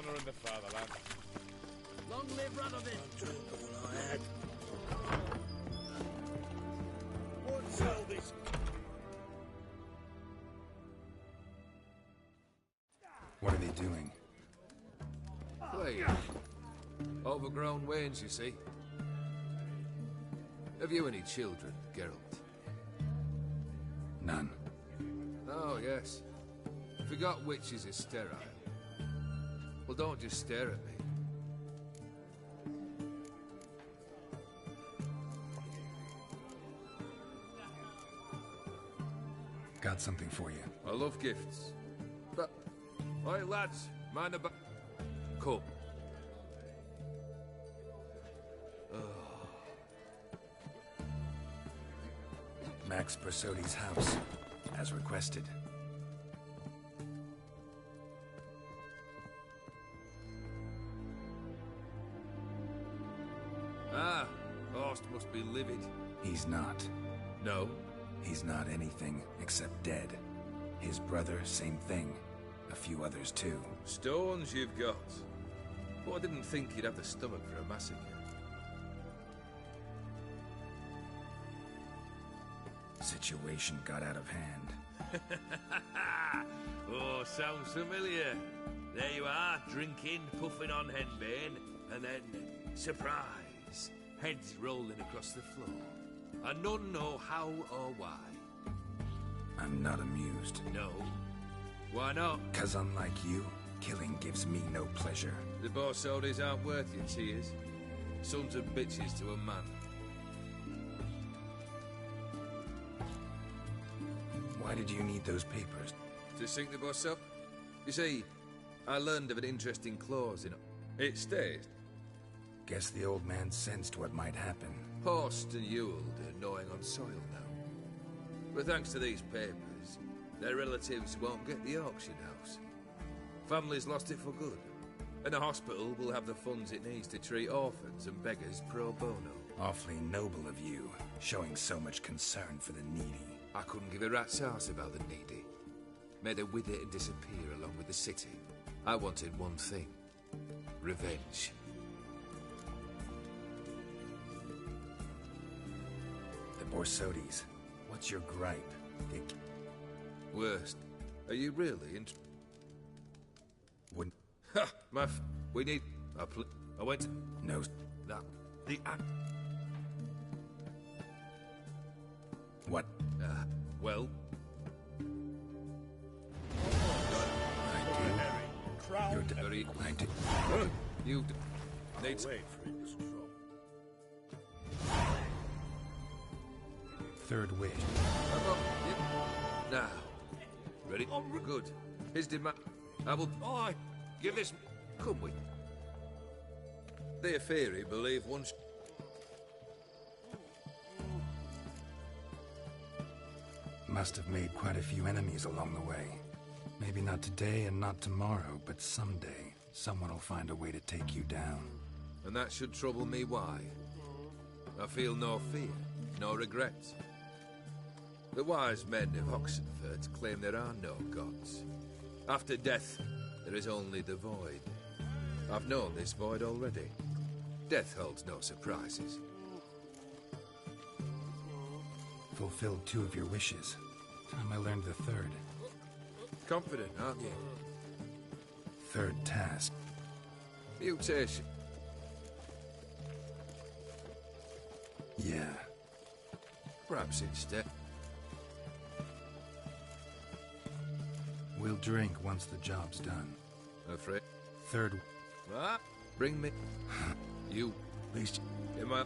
honour and the fatherland. Long live Radovid! Drink all I had. What's all this? What are they doing? Wait. Overgrown wains, you see. Have you any children, Geralt? None. Oh, yes. Forgot witches are sterile. Well, don't just stare at me. Got something for you. I love gifts. But, oi lads, mind about... Come. Max Bersodi's house, as requested. Ah, Horst must be livid. He's not. No? He's not anything except dead. His brother, same thing. A few others too. Stones you've got. But I didn't think you'd have the stomach for a massacre. Situation got out of hand. Oh, sounds familiar. There you are, drinking, puffing on henbane, and then, surprise, heads rolling across the floor. And none know how or why. I'm not amused. No. Why not? 'Cause unlike you, killing gives me no pleasure. The Borsodis aren't worth your tears. Sons of bitches to a man. Why did you need those papers? To sink the boss up? You see, I learned of an interesting clause in it. States. Guess the old man sensed what might happen. Horst and Ewald are gnawing on soil now. But thanks to these papers, their relatives won't get the auction house. Families lost it for good. And the hospital will have the funds it needs to treat orphans and beggars pro bono. Awfully noble of you, showing so much concern for the needy. I couldn't give a rat's ass about the needy. Made her wither and disappear along with the city. I wanted one thing. Revenge. The Borsodis. What's your gripe? Worst. Are you really Wouldn't... Ha! We need... I went... No. That... The act... What? Well... You're very... I do. You... Need to... Wait for it to drop. Third wish. Now. Ready? Good. His demand... I will... Oh, give this... Come with... Their theory believe once... Must have made quite a few enemies along the way. Maybe not today and not tomorrow, but someday, someone will find a way to take you down. And that should trouble me why? I feel no fear, no regrets. The wise men of Oxenfurt claim there are no gods. After death, there is only the void. I've known this void already. Death holds no surprises. Fulfilled 2 of your wishes. Time I learned the third. Confident, aren't you? Third task. Mutation. Yeah. Perhaps instead. We'll drink once the job's done. Afraid? Third... Ah, bring me... You... At least... In my...